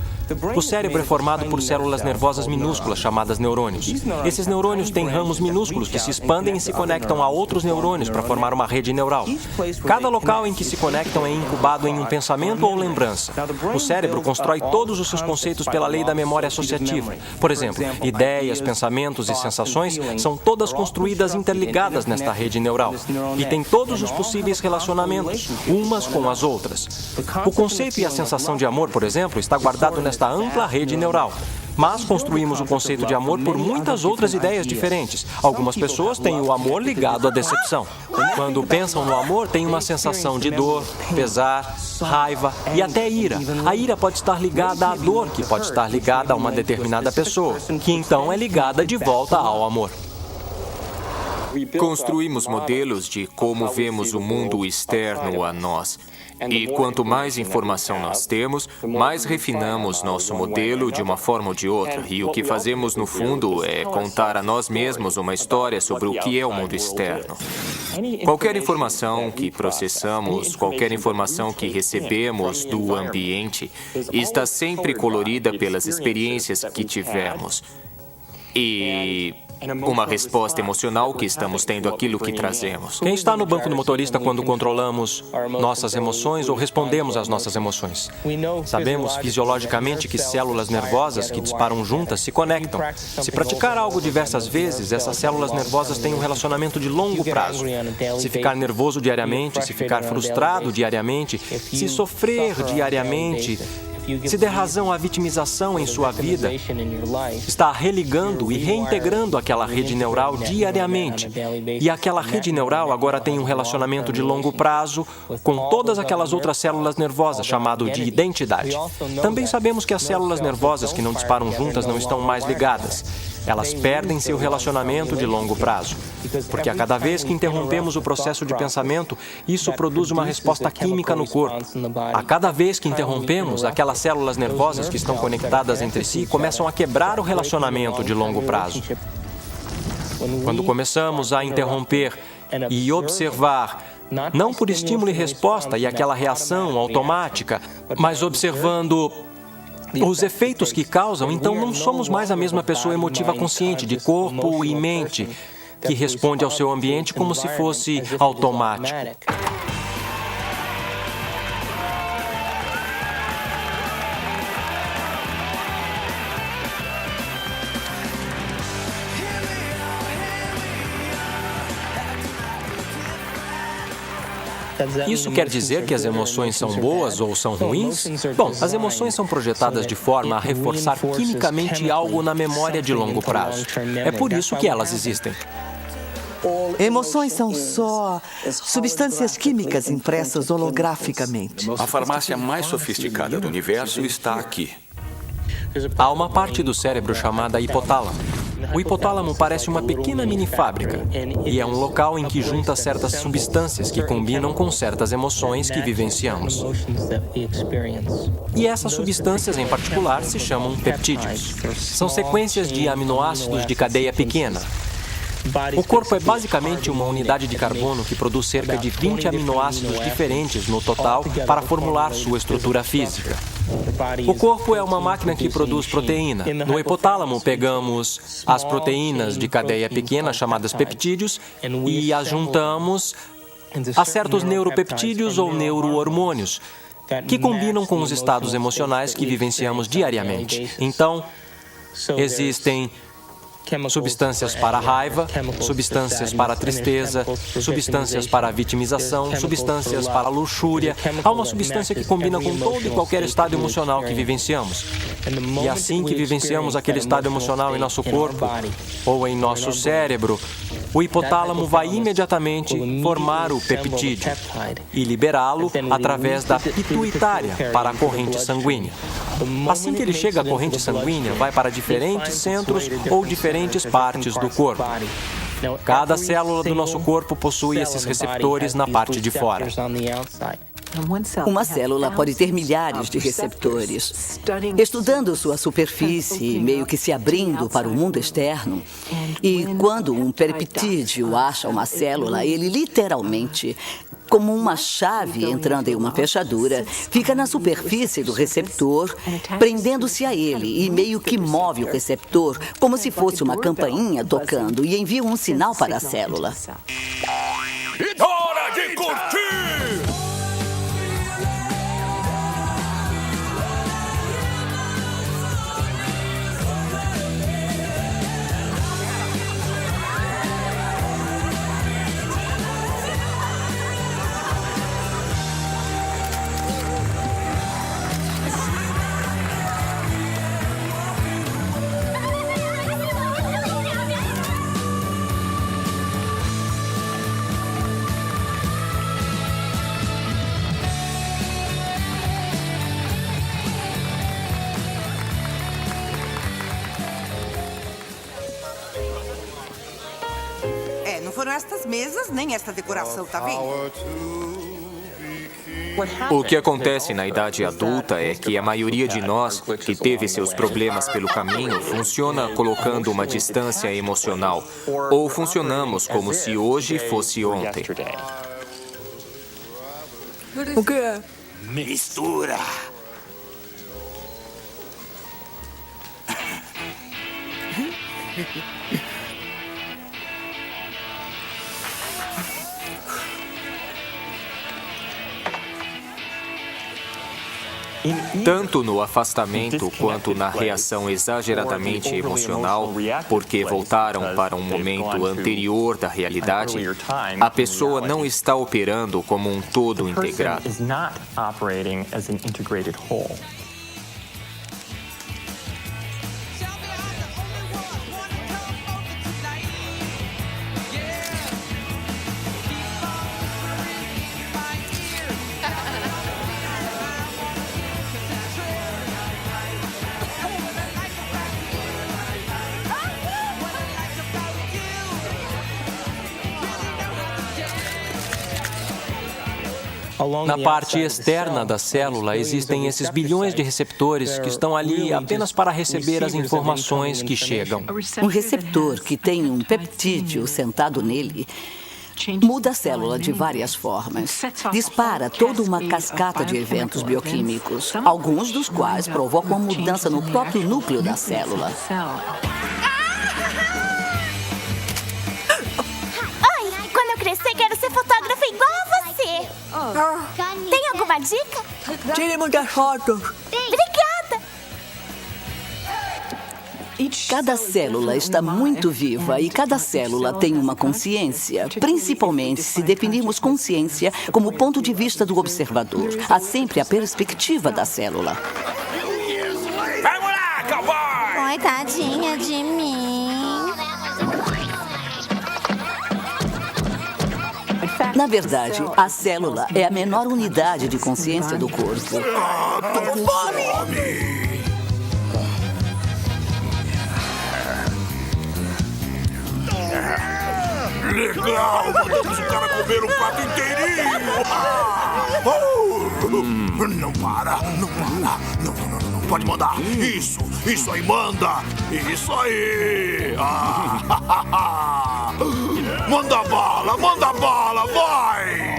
C: O cérebro é formado por células nervosas minúsculas chamadas neurônios. Esses neurônios têm ramos minúsculos que se expandem e se conectam a outros neurônios para formar uma rede neural. Cada local em que se conectam é incubado em um pensamento ou lembrança. O cérebro constrói todos os seus conceitos pela lei da memória associativa. Por exemplo, ideias, pensamentos e sensações são todas construídas interligadas nesta rede neural e têm todos os possíveis relacionamentos, umas com as outras. O conceito e a sensação de amor, por exemplo, está guardado nesta ampla rede neural. Mas construímos o conceito de amor por muitas outras ideias diferentes. Algumas pessoas têm o amor ligado à decepção. Quando pensam no amor, têm uma sensação de dor, pesar, raiva e até ira. A ira pode estar ligada à dor, que pode estar ligada a uma determinada pessoa, que então é ligada de volta ao amor.
S: Construímos modelos de como vemos o mundo externo a nós. E quanto mais informação nós temos, mais refinamos nosso modelo de uma forma ou de outra. E o que fazemos, no fundo, é contar a nós mesmos uma história sobre o que é o mundo externo. Qualquer informação que processamos, qualquer informação que recebemos do ambiente, está sempre colorida pelas experiências que tivemos. E uma resposta emocional que estamos tendo àquilo que trazemos.
C: Quem está no banco do motorista quando controlamos nossas emoções ou respondemos às nossas emoções? Sabemos fisiologicamente que células nervosas que disparam juntas se conectam. Se praticar algo diversas vezes, essas células nervosas têm um relacionamento de longo prazo. Se ficar nervoso diariamente, se ficar frustrado diariamente, se sofrer diariamente, se der razão à vitimização em sua vida, está religando e reintegrando aquela rede neural diariamente. E aquela rede neural agora tem um relacionamento de longo prazo com todas aquelas outras células nervosas, chamado de identidade. Também sabemos que as células nervosas que não disparam juntas não estão mais ligadas. Elas perdem seu relacionamento de longo prazo. Porque a cada vez que interrompemos o processo de pensamento, isso produz uma resposta química no corpo. A cada vez que interrompemos, aquelas células nervosas que estão conectadas entre si começam a quebrar o relacionamento de longo prazo. Quando começamos a interromper e observar, não por estímulo e resposta e aquela reação automática, mas observando os efeitos que causam, então não somos mais a mesma pessoa emotiva consciente de corpo e mente que responde ao seu ambiente como se fosse automático. Isso quer dizer que as emoções são boas ou são ruins? Bom, as emoções são projetadas de forma a reforçar quimicamente algo na memória de longo prazo. É por isso que elas existem.
E: Emoções são só substâncias químicas impressas holograficamente.
I: A farmácia mais sofisticada do universo está aqui.
C: Há uma parte do cérebro chamada hipotálamo. O hipotálamo parece uma pequena mini fábrica e é um local em que junta certas substâncias que combinam com certas emoções que vivenciamos. E essas substâncias, em particular, se chamam peptídeos. São sequências de aminoácidos de cadeia pequena. O corpo é basicamente uma unidade de carbono que produz cerca de 20 aminoácidos diferentes no total para formular sua estrutura física. O corpo é uma máquina que produz proteína. No hipotálamo, pegamos as proteínas de cadeia pequena, chamadas peptídeos, e as juntamos a certos neuropeptídeos ou neurohormônios, que combinam com os estados emocionais que vivenciamos diariamente. Então, existem substâncias para a raiva, substâncias para a tristeza, substâncias para a vitimização, substâncias para a luxúria. Há uma substância que combina com todo e qualquer estado emocional que vivenciamos. E assim que vivenciamos aquele estado emocional em nosso corpo ou em nosso cérebro, o hipotálamo vai imediatamente formar o peptídeo e liberá-lo através da pituitária para a corrente sanguínea. Assim que ele chega à corrente sanguínea, vai para diferentes centros ou diferentes partes do corpo. Cada célula do nosso corpo possui esses receptores na parte de fora.
G: Uma célula pode ter milhares de receptores. Estudando sua superfície, meio que se abrindo para o mundo externo, e quando um peptídeo acha uma célula, ele literalmente, como uma chave entrando em uma fechadura, fica na superfície do receptor, prendendo-se a ele e meio que move o receptor como se fosse uma campainha tocando e envia um sinal para a célula.
P: Hora de curtir!
Q: Não foram estas mesas, nem esta decoração, tá vendo?
S: O que acontece na idade adulta é que a maioria de nós que teve seus problemas pelo caminho funciona colocando uma distância emocional, ou funcionamos como se hoje fosse ontem.
P: O que é? Mistura!
S: Tanto no afastamento quanto na reação exageradamente emocional, porque voltaram para um momento anterior da realidade, a pessoa não está operando como um todo integrado.
C: Na parte externa da célula existem esses bilhões de receptores que estão ali apenas para receber as informações que chegam.
G: Um receptor que tem um peptídeo sentado nele muda a célula de várias formas. Dispara toda uma cascata de eventos bioquímicos, alguns dos quais provocam uma mudança no próprio núcleo da célula.
T: Oi, quando eu crescer quero ser fotógrafa igual a você. Tem alguma dica?
N: Tire muitas fotos.
T: Obrigada.
G: Cada célula está muito viva e cada célula tem uma consciência, principalmente se definirmos consciência como ponto de vista do observador. Há sempre a perspectiva da célula.
P: Vamos lá, cowboy!
T: Oi, tadinha de mim.
G: Na verdade, a célula é a menor unidade de consciência do corpo.
P: Tô com fome! Legal! Mandamos o cara comer um prato inteirinho! Não para! Não para! Não pode mandar! Isso aí manda! Isso aí! Manda bala! Vai!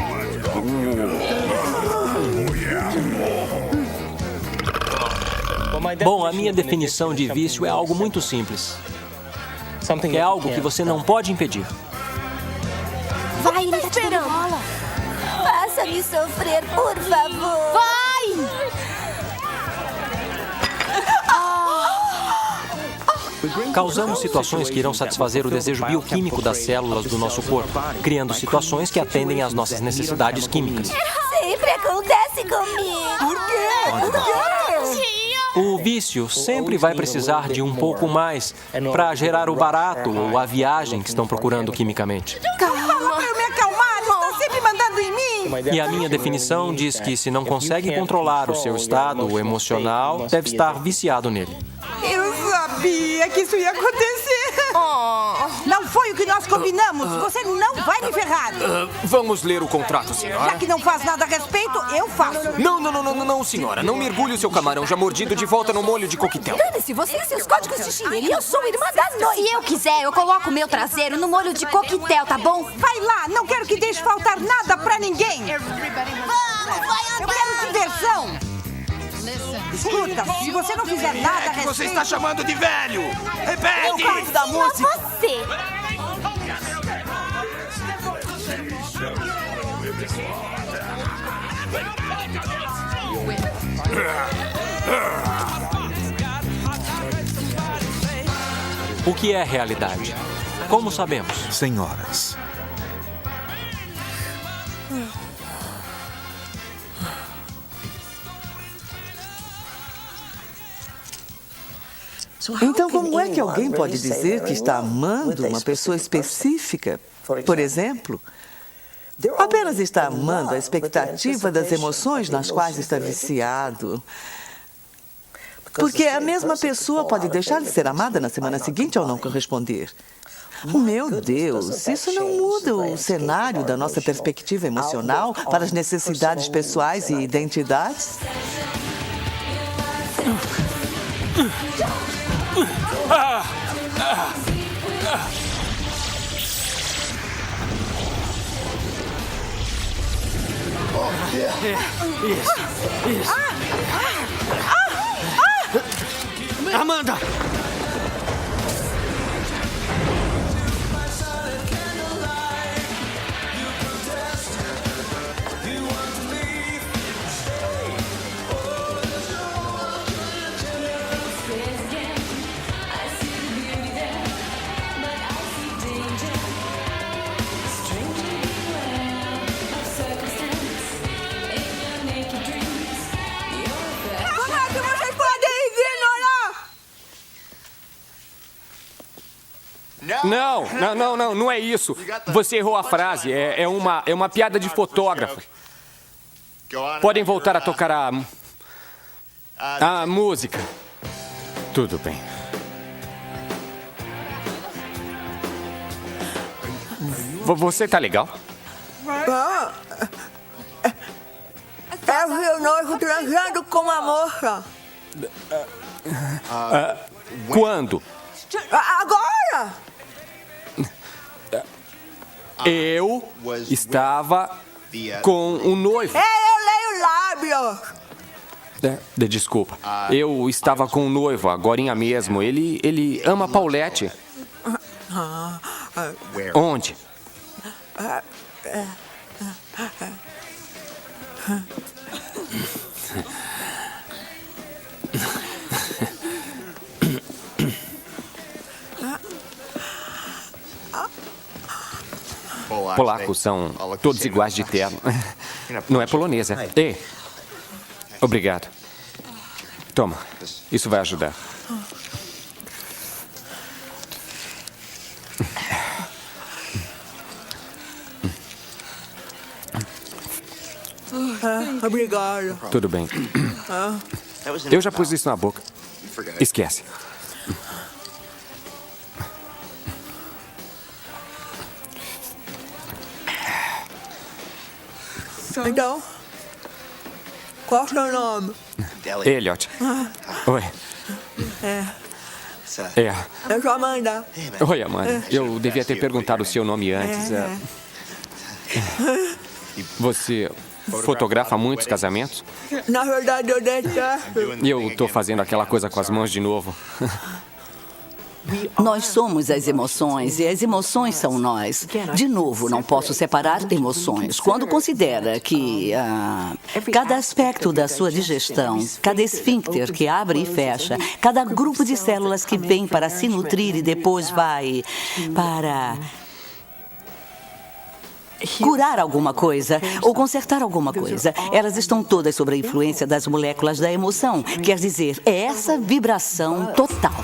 C: Bom, a minha definição de vício é algo muito simples. É algo que você não pode impedir.
T: Vai, ele tá tirando bola. Faça-me sofrer, por favor. Vai!
C: Causamos situações que irão satisfazer o desejo bioquímico das células do nosso corpo, criando situações que atendem às nossas necessidades químicas.
T: Sempre acontece comigo. Por quê? Por quê?
C: O vício sempre vai precisar de um pouco mais para gerar o barato ou a viagem que estão procurando quimicamente.
U: Fala pra eu me acalmar, está sempre mandando em mim.
C: E a minha definição diz que se não consegue controlar o seu estado emocional, deve estar viciado nele.
U: Eu sabia que isso ia acontecer. Não foi o que nós combinamos. Você não vai me ferrar.
S: Vamos ler o contrato, senhora.
U: Já que não faz nada a respeito, eu faço.
S: Não, senhora. Não mergulhe o seu camarão já mordido de volta no molho de coquetel.
T: Dane-se, você e seus códigos de chinelo. Eu sou irmã da noite. Se eu quiser, eu coloco o meu traseiro no molho de coquetel, tá bom?
U: Vai lá, não quero que deixe faltar nada pra ninguém.
T: Vamos, vai andar.
U: Eu quero diversão. Escuta, se você não fizer nada a respeito...
L: Você está chamando de velho! Repete!
U: Eu gosto da música.
T: Você.
C: O que é realidade? Como sabemos?
A: Senhoras.
E: Então, como é que alguém pode dizer que está amando uma pessoa específica, por exemplo? Apenas está amando a expectativa das emoções nas quais está viciado. Porque a mesma pessoa pode deixar de ser amada na semana seguinte ao não corresponder. Meu Deus, isso não muda o cenário da nossa perspectiva emocional para as necessidades pessoais e identidades?
S: Isso. Amanda! Não é isso. Você errou a frase. É uma piada de fotógrafo. Podem voltar a tocar a música. Tudo bem. Você tá legal?
U: É o meu noivo transando com uma moça.
S: Quando?
U: Agora!
S: Eu estava com um noivo.
U: Eu leio lábios.
S: Desculpa. Eu estava com um noivo, agorinha mesmo. Ele ama Paulette. Onde? Polacos são todos iguais de terno. Não é polonesa. Ei, obrigado. Toma, isso vai ajudar.
U: Obrigado.
S: Tudo bem. Eu já pus isso na boca. Esquece.
U: Então, qual é o seu nome?
S: Elliot. Oi.
U: Eu sou Amanda.
S: Oi, Amanda. Eu devia ter perguntado o seu nome antes. Você
O: fotografa muitos casamentos?
E: Na verdade, Odete,
O: E eu estou fazendo aquela coisa com as mãos de novo.
G: Nós somos as emoções e as emoções são nós. De novo, não posso separar emoções. Quando considera que cada aspecto da sua digestão, cada esfíncter que abre e fecha, cada grupo de células que vem para se nutrir e depois vai para curar alguma coisa ou consertar alguma coisa, elas estão todas sob a influência das moléculas da emoção. Quer dizer, é essa vibração total.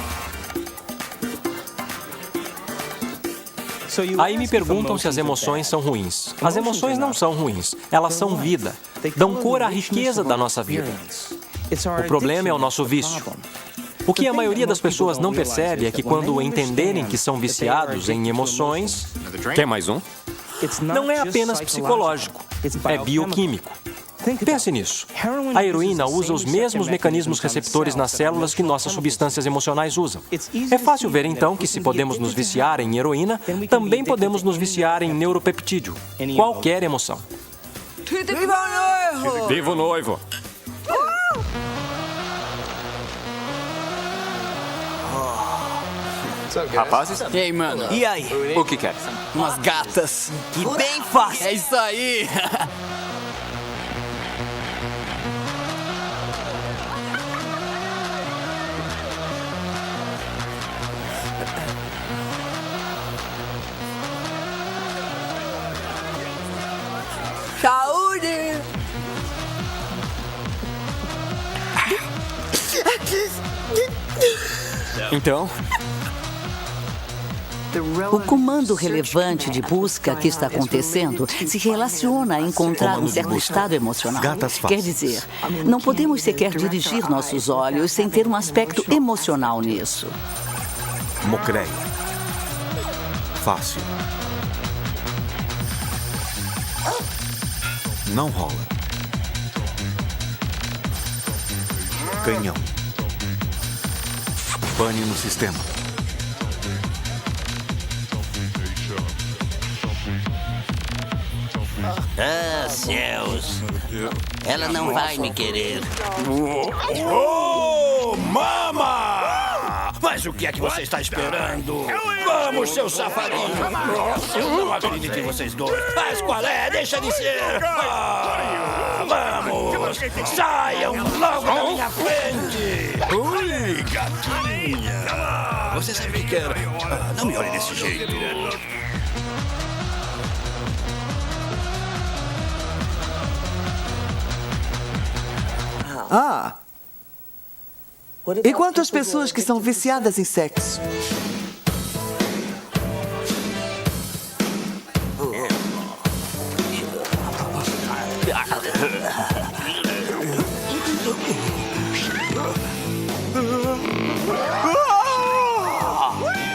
C: Aí me perguntam se as emoções são ruins. As emoções não são ruins. Elas são vida. Dão cor à riqueza da nossa vida. O problema é o nosso vício. O que a maioria das pessoas não percebe é que quando entenderem que são viciados em emoções...
O: Quer mais um?
C: Não é apenas psicológico, é bioquímico. Pense nisso. A heroína usa os mesmos mecanismos receptores nas células que nossas substâncias emocionais usam. É fácil ver, então, que se podemos nos viciar em heroína, também podemos nos viciar em neuropeptídeo, qualquer emoção.
E: Viva o noivo!
O: Viva o noivo! Rapazes?
V: E aí, mano?
O: E aí? O que quer?
V: Umas gatas. Que bem fácil. É isso aí.
E: Saúde!
O: Então?
G: O comando relevante de busca que está acontecendo se relaciona a encontrar um certo estado emocional. Quer dizer, não podemos sequer dirigir nossos olhos sem ter um aspecto emocional nisso.
A: Mocreia. Fácil. Não rola. Canhão. Pane no sistema.
W: Ah, céus. Ela não vai me querer.
X: Oh, mama! Mas o que é que você está esperando? Vamos, seu safadinho! Eu não acredito em vocês dois. Mas qual é? Deixa de ser! Vamos! Saiam logo da minha frente! Ui, gatinha! Você sabe que era... não me olhe desse jeito.
E: E quanto às pessoas que são viciadas em sexo?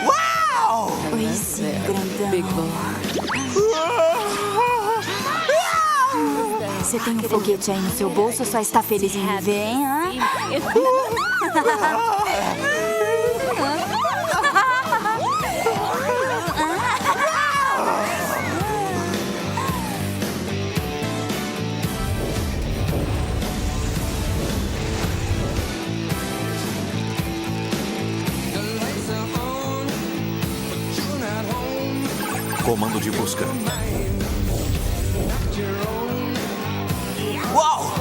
T: Uau! Oi, sim, grandão. Big Boy. Você tem um foguete aí no seu bolso ou só está feliz em me ver, hein?
A: Comando de busca.
V: Uau!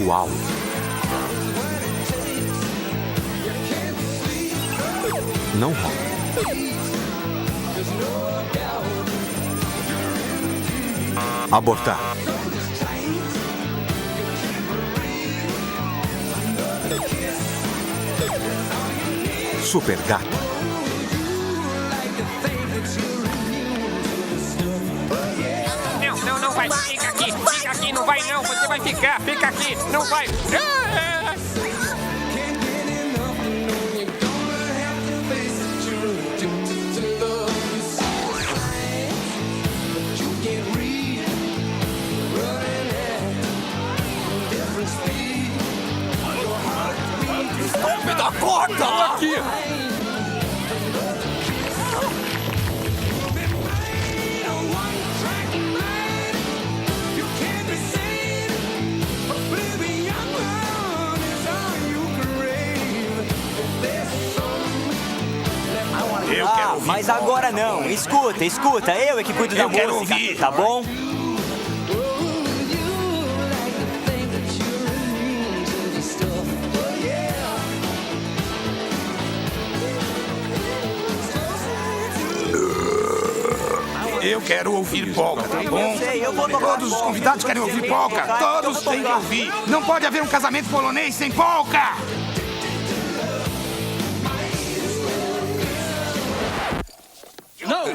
A: Uau! Não rola. Abortar. Super gato.
Y: Não vai, fica aqui, não vai não, você vai ficar, fica aqui, não vai.
V: Me dá corda! Aqui!
X: quero ouvir.
D: Mas agora não. Escuta. Eu é que cuido da música.
X: Eu quero ouvir.
D: Tá bom?
X: Eu quero ouvir polka, tá bom?
D: Eu vou tocar.
X: Todos os convidados querem ouvir polka. Todos têm que ouvir. Não pode haver um casamento polonês sem polka.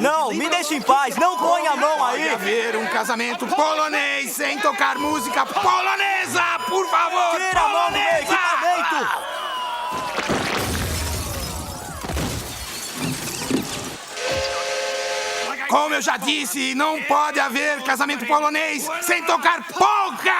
D: Não, me deixa em paz. Não põe a mão aí.
X: Pode haver um casamento polonês sem tocar música polonesa, por favor.
D: Tira a mão do meu equipamento.
X: Como eu já disse, não pode haver casamento polonês sem tocar polka!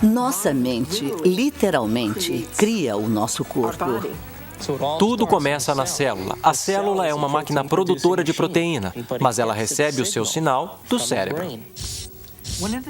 G: Nossa mente, literalmente, cria o nosso corpo.
C: Tudo começa na célula. A célula é uma máquina produtora de proteína, mas ela recebe o seu sinal do cérebro.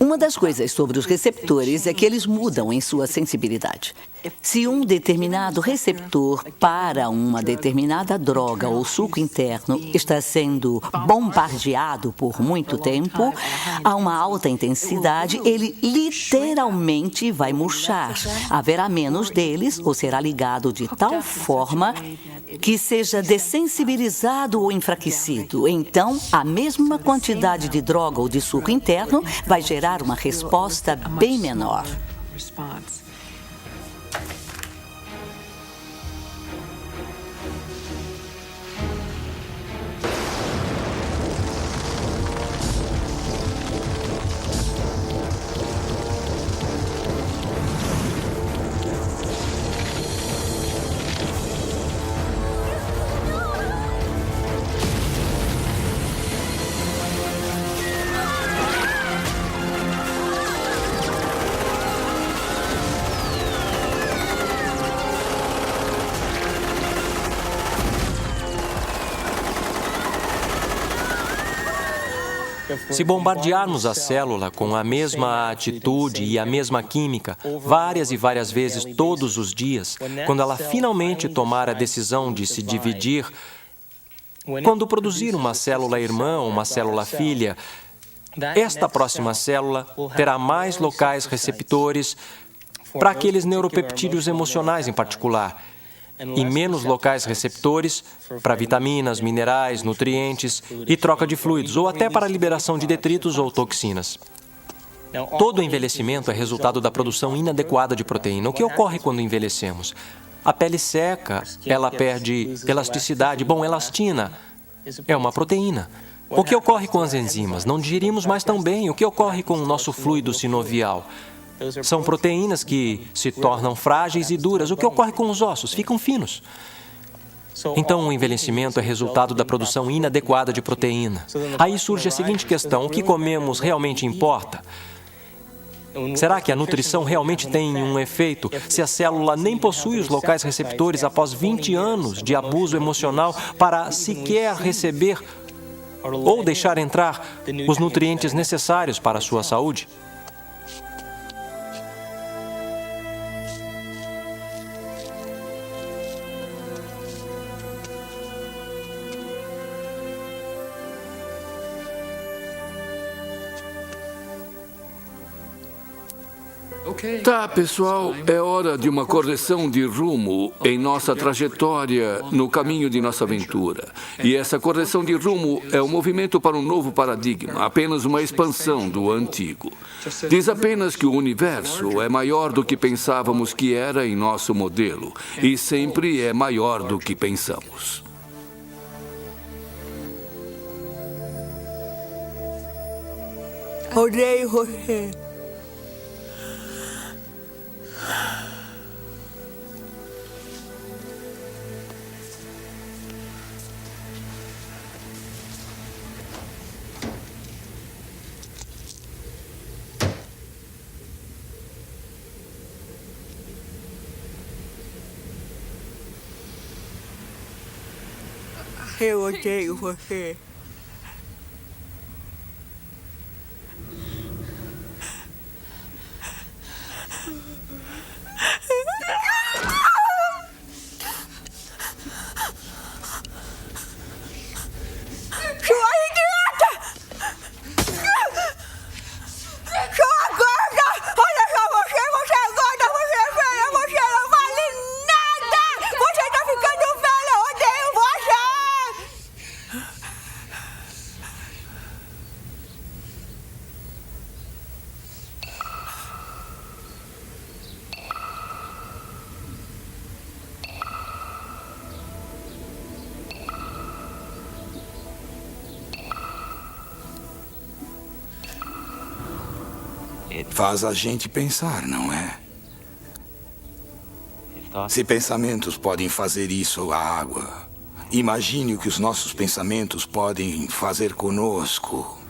G: Uma das coisas sobre os receptores é que eles mudam em sua sensibilidade. Se um determinado receptor para uma determinada droga ou suco interno está sendo bombardeado por muito tempo, a uma alta intensidade, ele literalmente vai murchar. Haverá menos deles ou será ligado de tal forma que seja dessensibilizado ou enfraquecido. Então, a mesma quantidade de droga ou de suco interno vai gerar uma resposta bem menor.
C: Se bombardearmos a célula com a mesma atitude e a mesma química várias e várias vezes todos os dias, quando ela finalmente tomar a decisão de se dividir, quando produzir uma célula irmã ou uma célula filha, esta próxima célula terá mais locais receptores para aqueles neuropeptídeos emocionais em particular, e menos locais receptores para vitaminas, minerais, nutrientes e troca de fluidos, ou até para a liberação de detritos ou toxinas. Todo envelhecimento é resultado da produção inadequada de proteína. O que ocorre quando envelhecemos? A pele seca, ela perde elasticidade. Bom, elastina é uma proteína. O que ocorre com as enzimas? Não digerimos mais tão bem. O que ocorre com o nosso fluido sinovial? São proteínas que se tornam frágeis e duras. O que ocorre com os ossos? Ficam finos. Então, o envelhecimento é resultado da produção inadequada de proteína. Aí surge a seguinte questão: o que comemos realmente importa? Será que a nutrição realmente tem um efeito se a célula nem possui os locais receptores após 20 anos de abuso emocional para sequer receber ou deixar entrar os nutrientes necessários para a sua saúde?
F: Tá, pessoal, é hora de uma correção de rumo em nossa trajetória no caminho de nossa aventura. E essa correção de rumo é um movimento para um novo paradigma, apenas uma expansão do antigo. Diz apenas que o universo é maior do que pensávamos que era em nosso modelo, e sempre é maior do que pensamos.
U: Odeio você. Eu odeio você.
J: Faz a gente pensar, não é? Se pensamentos podem fazer isso à água, imagine o que os nossos pensamentos podem fazer conosco.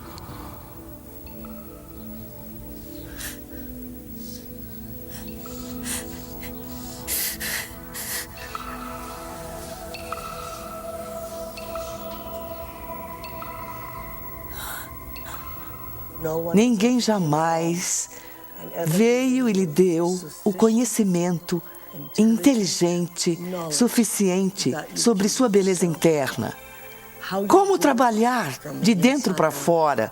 E: Ninguém jamais veio e lhe deu o conhecimento inteligente suficiente sobre sua beleza interna. Como trabalhar de dentro para fora?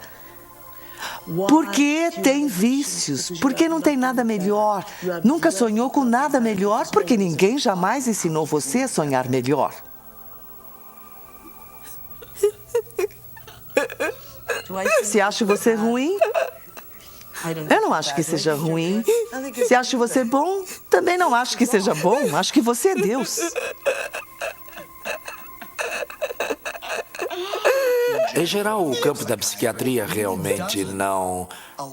E: Porque tem vícios, porque não tem nada melhor. Nunca sonhou com nada melhor, porque ninguém jamais ensinou você a sonhar melhor. Se acho você ruim, eu não acho que seja ruim. Se acho você bom, também não acho que seja bom. Acho que você é Deus.
K: Em geral, o campo da psiquiatria realmente não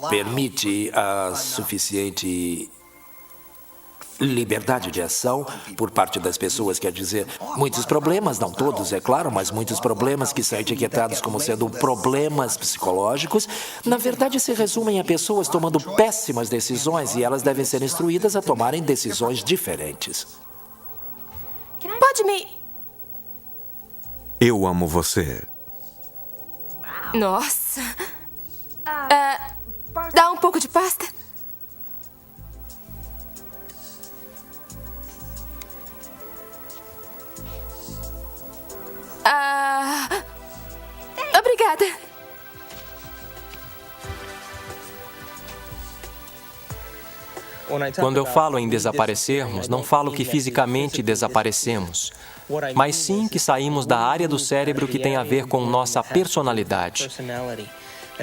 K: permite a suficiente liberdade de ação por parte das pessoas, quer dizer, muitos problemas, não todos, é claro, mas muitos problemas que são etiquetados como sendo problemas psicológicos, na verdade se resumem a pessoas tomando péssimas decisões e elas devem ser instruídas a tomarem decisões diferentes.
N: Pode me...
A: Eu amo você.
N: Nossa,
B: pouco de pasta? Obrigada.
C: Quando eu falo em desaparecermos, não falo que fisicamente desaparecemos, mas sim que saímos da área do cérebro que tem a ver com nossa personalidade,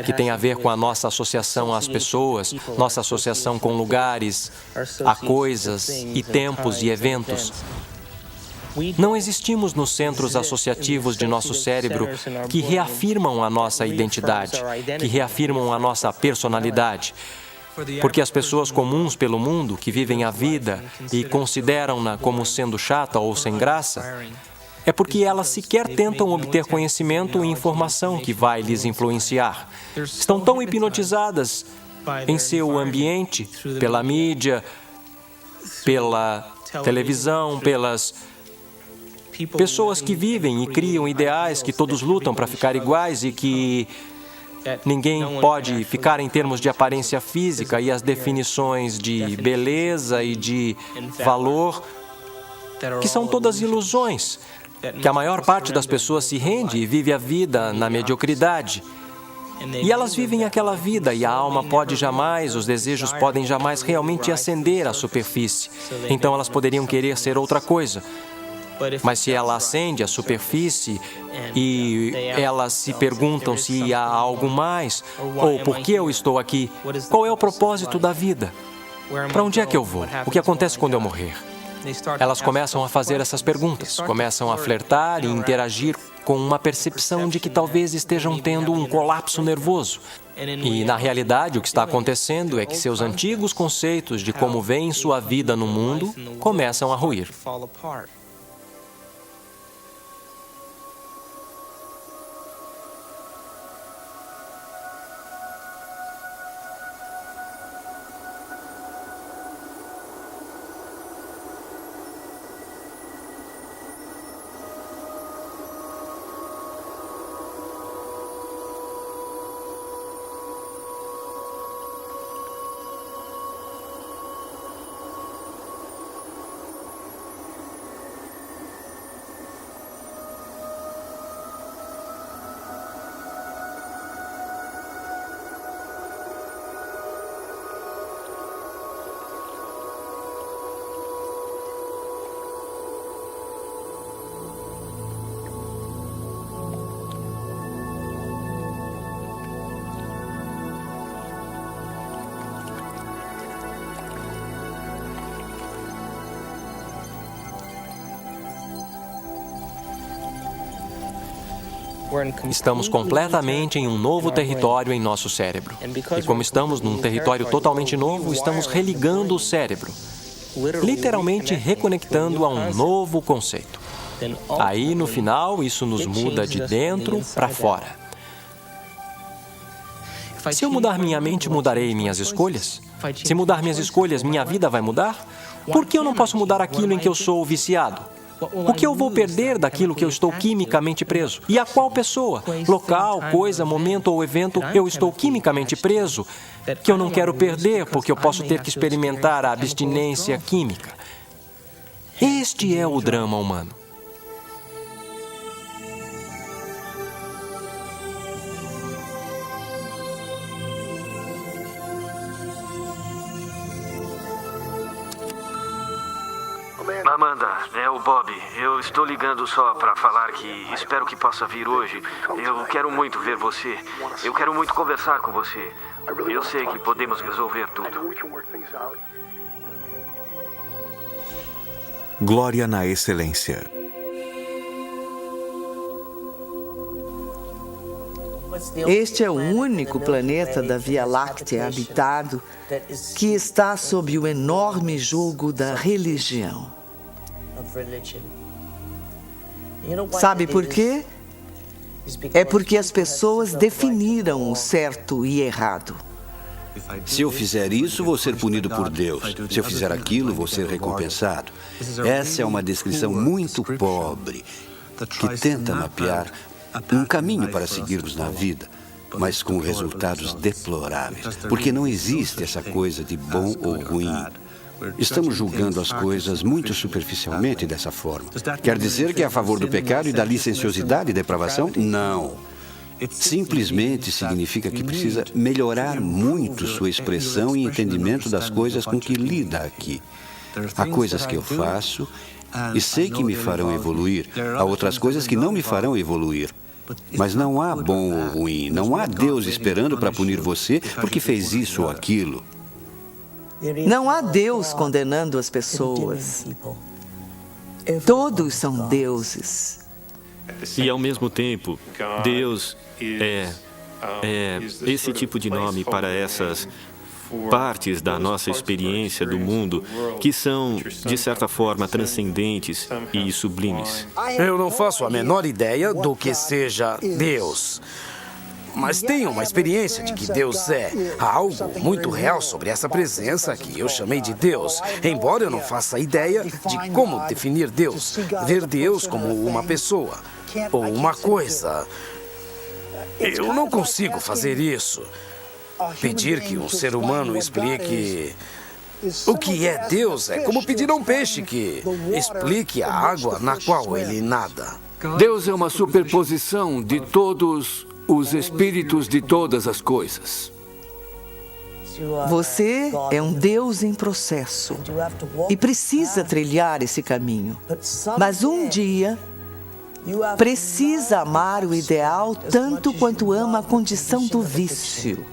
C: que tem a ver com a nossa associação às pessoas, nossa associação com lugares, a coisas e tempos e eventos. Não existimos nos centros associativos de nosso cérebro que reafirmam a nossa identidade, que reafirmam a nossa personalidade. Porque as pessoas comuns pelo mundo, que vivem a vida e consideram-na como sendo chata ou sem graça, é porque elas sequer tentam obter conhecimento e informação que vai lhes influenciar. Estão tão hipnotizadas em seu ambiente, pela mídia, pela televisão, pelas pessoas que vivem e criam ideais que todos lutam para ficar iguais e que ninguém pode ficar em termos de aparência física e as definições de beleza e de valor, que são todas ilusões, que a maior parte das pessoas se rende e vive a vida na mediocridade. E elas vivem aquela vida e a alma pode jamais, os desejos podem jamais realmente ascender à superfície. Então elas poderiam querer ser outra coisa. Mas se ela ascende à superfície e elas se perguntam se há algo mais, ou por que eu estou aqui, qual é o propósito da vida? Para onde é que eu vou? O que acontece quando eu morrer? Elas começam a fazer essas perguntas, começam a flertar e interagir com uma percepção de que talvez estejam tendo um colapso nervoso. E, na realidade, o que está acontecendo é que seus antigos conceitos de como veem sua vida no mundo começam a ruir. Estamos completamente em um novo território em nosso cérebro. E como estamos num território totalmente novo, estamos religando o cérebro, literalmente reconectando a um novo conceito. Aí, no final, isso nos muda de dentro para fora. Se eu mudar minha mente, mudarei minhas escolhas? Se mudar minhas escolhas, minha vida vai mudar? Por que eu não posso mudar aquilo em que eu sou viciado? O que eu vou perder daquilo que eu estou quimicamente preso? E a qual pessoa, local, coisa, momento ou evento eu estou quimicamente preso, que eu não quero perder porque eu posso ter que experimentar a abstinência química? Este é o drama humano.
H: Amanda, é o Bob. Eu estou ligando só para falar que espero que possa vir hoje. Eu quero muito ver você. Eu quero muito conversar com você. Eu sei que podemos resolver tudo.
A: Glória na excelência.
E: Este é o único planeta da Via Láctea habitado que está sob o enorme jugo da religião. Sabe por quê? É porque as pessoas definiram o certo e errado.
I: Se eu fizer isso, vou ser punido por Deus. Se eu fizer aquilo, vou ser recompensado. Essa é uma descrição muito pobre que tenta mapear um caminho para seguirmos na vida. mas com resultados deploráveis. Porque não existe essa coisa de bom ou ruim. Estamos julgando as coisas muito superficialmente dessa forma. Quer dizer que é a favor do pecado e da licenciosidade e depravação? Não. Simplesmente significa que precisa melhorar muito sua expressão e entendimento das coisas com que lida aqui. Há coisas que eu faço e sei que me farão evoluir. Há outras coisas que não me farão evoluir. Mas não há bom ou ruim. Não há Deus esperando para punir você porque fez isso ou aquilo.
E: Não há Deus condenando as pessoas. Todos são deuses.
B: E, ao mesmo tempo, Deus é esse tipo de nome para essas partes da nossa experiência do mundo que são, de certa forma, transcendentes e sublimes.
M: Eu não faço a menor ideia do que seja Deus. Mas tenho uma experiência de que Deus é. Há algo muito real sobre essa presença que eu chamei de Deus. Embora eu não faça ideia de como definir Deus. Ver Deus como uma pessoa ou uma coisa. Eu não consigo fazer isso. Pedir que um ser humano explique o que é Deus é como pedir a um peixe que explique a água na qual ele nada.
F: Deus é uma superposição de todos os espíritos de todas as coisas.
E: Você é um Deus em processo e precisa trilhar esse caminho. Mas um dia precisa amar o ideal tanto quanto ama a condição do vício.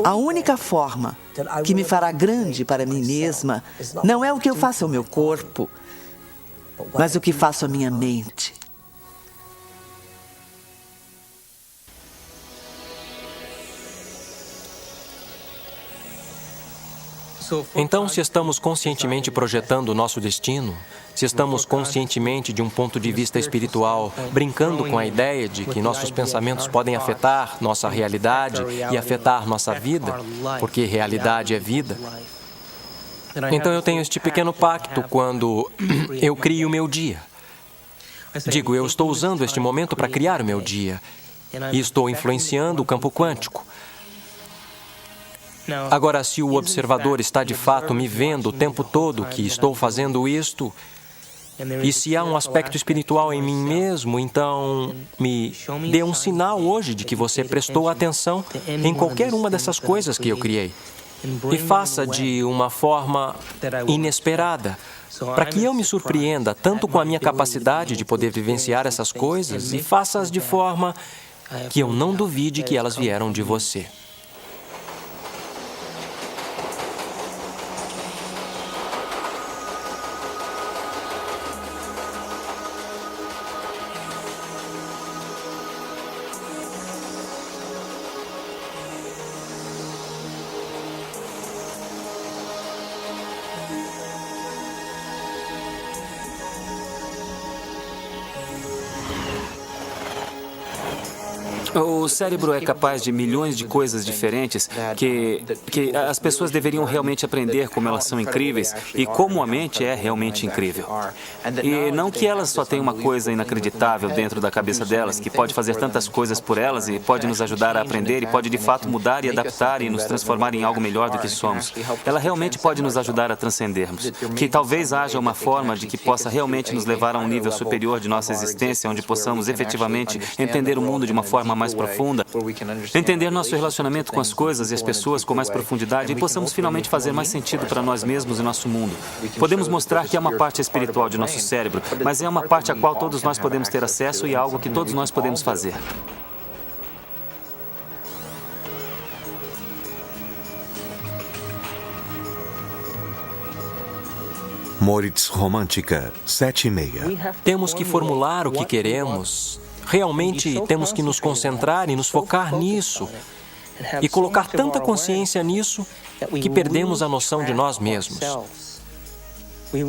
E: A única forma que me fará grande para mim mesma não é o que eu faço ao meu corpo, mas o que faço à minha mente.
C: Então, se estamos conscientemente projetando o nosso destino, se estamos conscientemente, de um ponto de vista espiritual, brincando com a ideia de que nossos pensamentos podem afetar nossa realidade e afetar nossa vida, porque realidade é vida, então eu tenho este pequeno pacto quando eu crio o meu dia. Digo, eu estou usando este momento para criar o meu dia e estou influenciando o campo quântico. Agora, se o observador está de fato me vendo o tempo todo que estou fazendo isto, e se há um aspecto espiritual em mim mesmo, então me dê um sinal hoje de que você prestou atenção em qualquer uma dessas coisas que eu criei. E faça de uma forma inesperada, para que eu me surpreenda tanto com a minha capacidade de poder vivenciar essas coisas e faça-as de forma que eu não duvide que elas vieram de você.
O: O cérebro é capaz de milhões de coisas diferentes que as pessoas deveriam realmente aprender como elas são incríveis e como a mente é realmente incrível. E não que elas só tenham uma coisa inacreditável dentro da cabeça delas, que pode fazer tantas coisas por elas e pode nos ajudar a aprender e pode de fato mudar e adaptar e nos transformar em algo melhor do que somos. Ela realmente pode nos ajudar a transcendermos. Que talvez haja uma forma de que possa realmente nos levar a um nível superior de nossa existência, onde possamos efetivamente entender o mundo de uma forma mais profunda, entender nosso relacionamento com as coisas e as pessoas com mais profundidade e possamos finalmente fazer mais sentido para nós mesmos e nosso mundo. Podemos mostrar que é uma parte espiritual de nosso cérebro, mas é uma parte a qual todos nós podemos ter acesso e é algo que todos nós podemos fazer.
A: Moritz Romântica, 7:30.
C: Temos que formular o que queremos. Realmente temos que nos concentrar e nos focar nisso e colocar tanta consciência nisso que perdemos a noção de nós mesmos.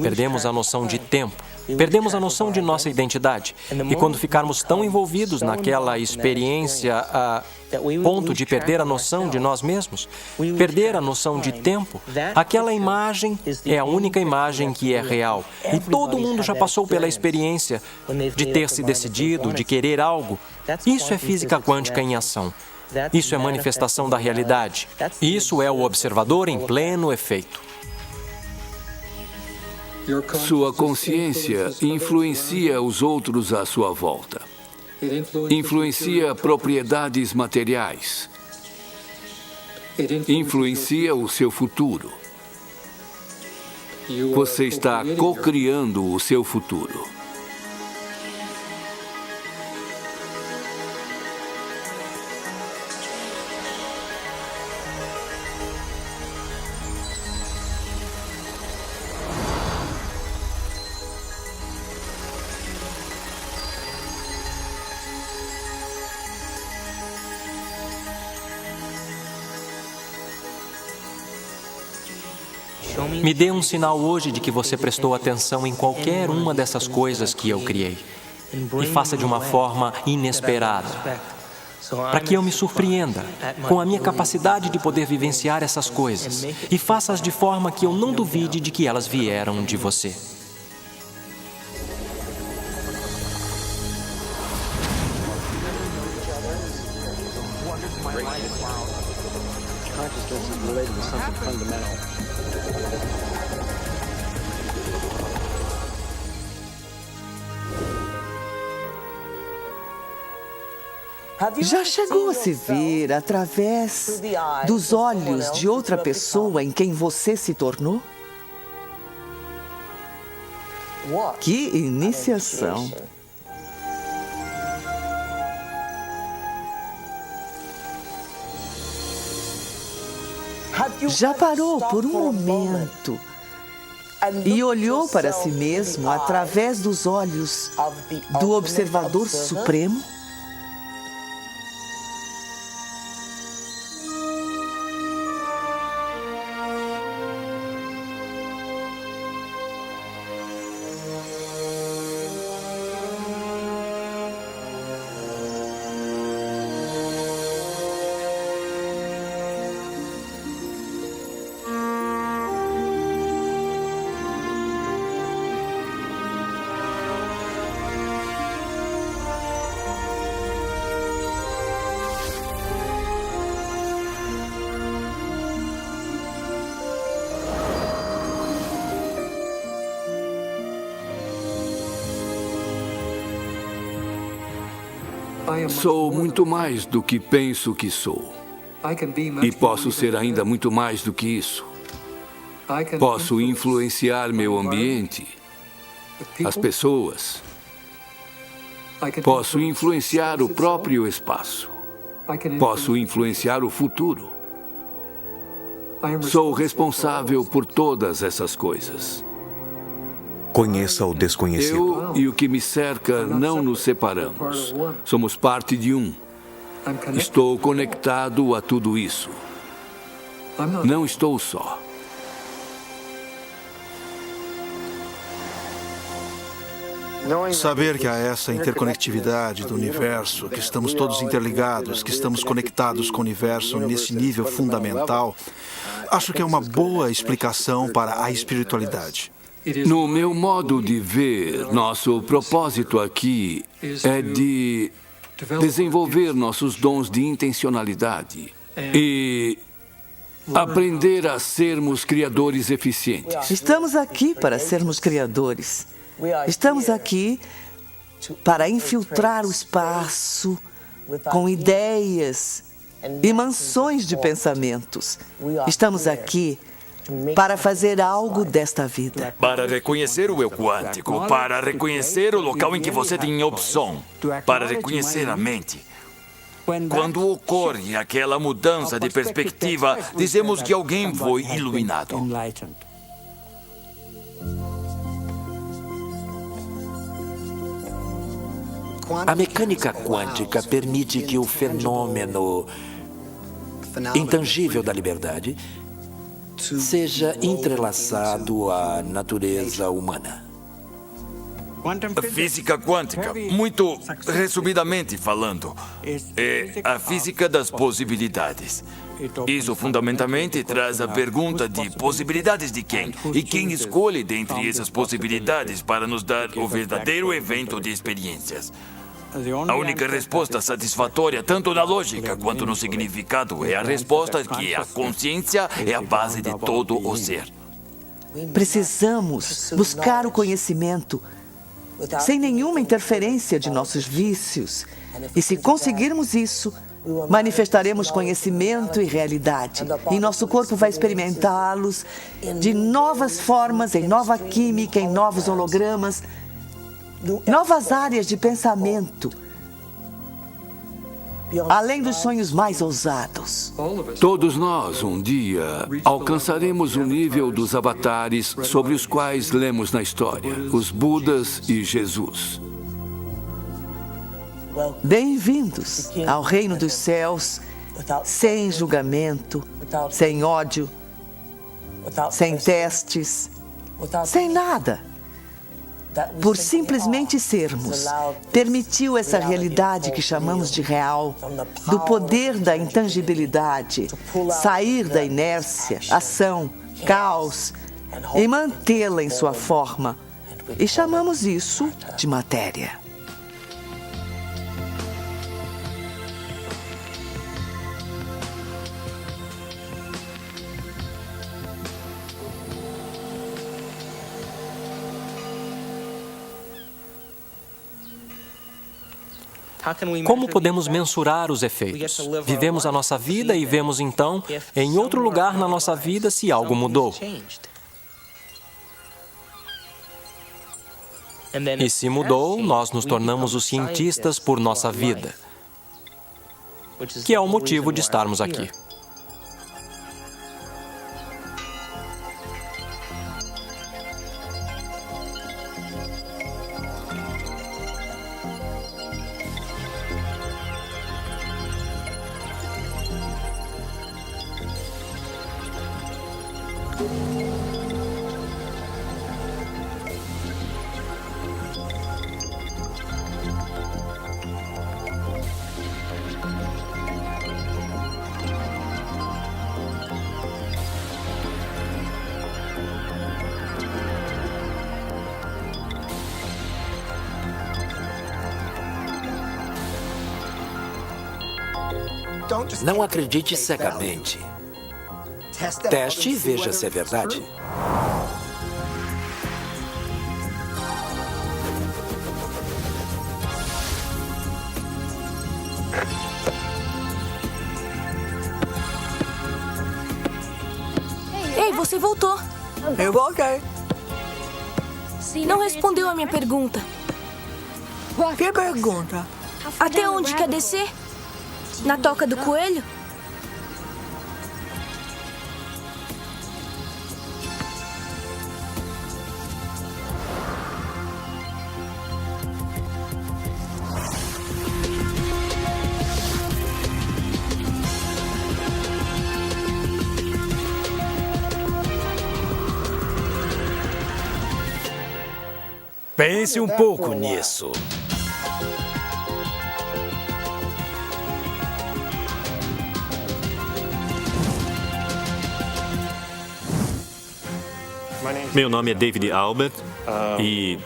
C: Perdemos a noção de tempo. Perdemos a noção de nossa identidade. E quando ficarmos tão envolvidos naquela experiência a ponto de perder a noção de nós mesmos, perder a noção de tempo, aquela imagem é a única imagem que é real. E todo mundo já passou pela experiência de ter se decidido, de querer algo. Isso é física quântica em ação. Isso é manifestação da realidade. Isso é o observador em pleno efeito.
F: Sua consciência influencia os outros à sua volta. Influencia propriedades materiais. Influencia o seu futuro. Você está co-criando o seu futuro.
C: Me dê um sinal hoje de que você prestou atenção em qualquer uma dessas coisas que eu criei. E faça de uma forma inesperada, para que eu me surpreenda com a minha capacidade de poder vivenciar essas coisas. E faça-as de forma que eu não duvide de que elas vieram de você.
E: Já chegou a se ver através dos olhos de outra pessoa em quem você se tornou? Que iniciação! Já parou por um momento e olhou para si mesmo através dos olhos do observador supremo?
F: Sou muito mais do que penso que sou. E posso ser ainda muito mais do que isso. Posso influenciar meu ambiente, as pessoas. Posso influenciar o próprio espaço. Posso influenciar o futuro. Sou responsável por todas essas coisas.
A: Conheça o desconhecido.
F: Eu e o que me cerca não nos separamos. Somos parte de um. Estou conectado a tudo isso. Não estou só.
L: Saber que há essa interconectividade do universo, que estamos todos interligados, que estamos conectados com o universo nesse nível fundamental, acho que é uma boa explicação para a espiritualidade.
F: No meu modo de ver, nosso propósito aqui é de desenvolver nossos dons de intencionalidade e aprender a sermos criadores eficientes.
E: Estamos aqui para sermos criadores. Estamos aqui para infiltrar o espaço com ideias e mansões de pensamentos. Estamos aqui para fazer algo desta vida.
P: Para reconhecer o eu quântico, para reconhecer o local em que você tem opção, para reconhecer a mente. Quando ocorre aquela mudança de perspectiva, dizemos que alguém foi iluminado.
K: A mecânica quântica permite que o fenômeno intangível da liberdade seja entrelaçado à natureza humana.
P: Física quântica, muito resumidamente falando, é a física das possibilidades. Isso fundamentalmente traz a pergunta de possibilidades de quem? E quem escolhe dentre essas possibilidades para nos dar o verdadeiro evento de experiências. A única resposta satisfatória, tanto na lógica quanto no significado, é a resposta que a consciência é a base de todo o ser.
E: Precisamos buscar o conhecimento sem nenhuma interferência de nossos vícios. E se conseguirmos isso, manifestaremos conhecimento e realidade. E nosso corpo vai experimentá-los de novas formas, em nova química, em novos hologramas, novas áreas de pensamento, além dos sonhos mais ousados.
F: Todos nós, um dia, alcançaremos o nível dos avatares sobre os quais lemos na história, os Budas e Jesus.
E: Bem-vindos ao reino dos céus, sem julgamento, sem ódio, sem testes, sem nada. Por simplesmente sermos, permitiu essa realidade que chamamos de real, do poder da intangibilidade, sair da inércia, ação, caos e mantê-la em sua forma. E chamamos isso de matéria.
C: Como podemos mensurar os efeitos? Vivemos a nossa vida e vemos então, em outro lugar na nossa vida, se algo mudou. E se mudou, nós nos tornamos os cientistas por nossa vida, que é o motivo de estarmos aqui.
K: Não acredite cegamente. Teste e veja se é verdade.
N: Ei, você voltou.
U: Eu voltei.
N: Não respondeu a minha pergunta.
U: Que pergunta?
N: Até onde quer descer? Na toca do coelho?
M: Pense um pouco nisso.
B: Meu nome é David Albert e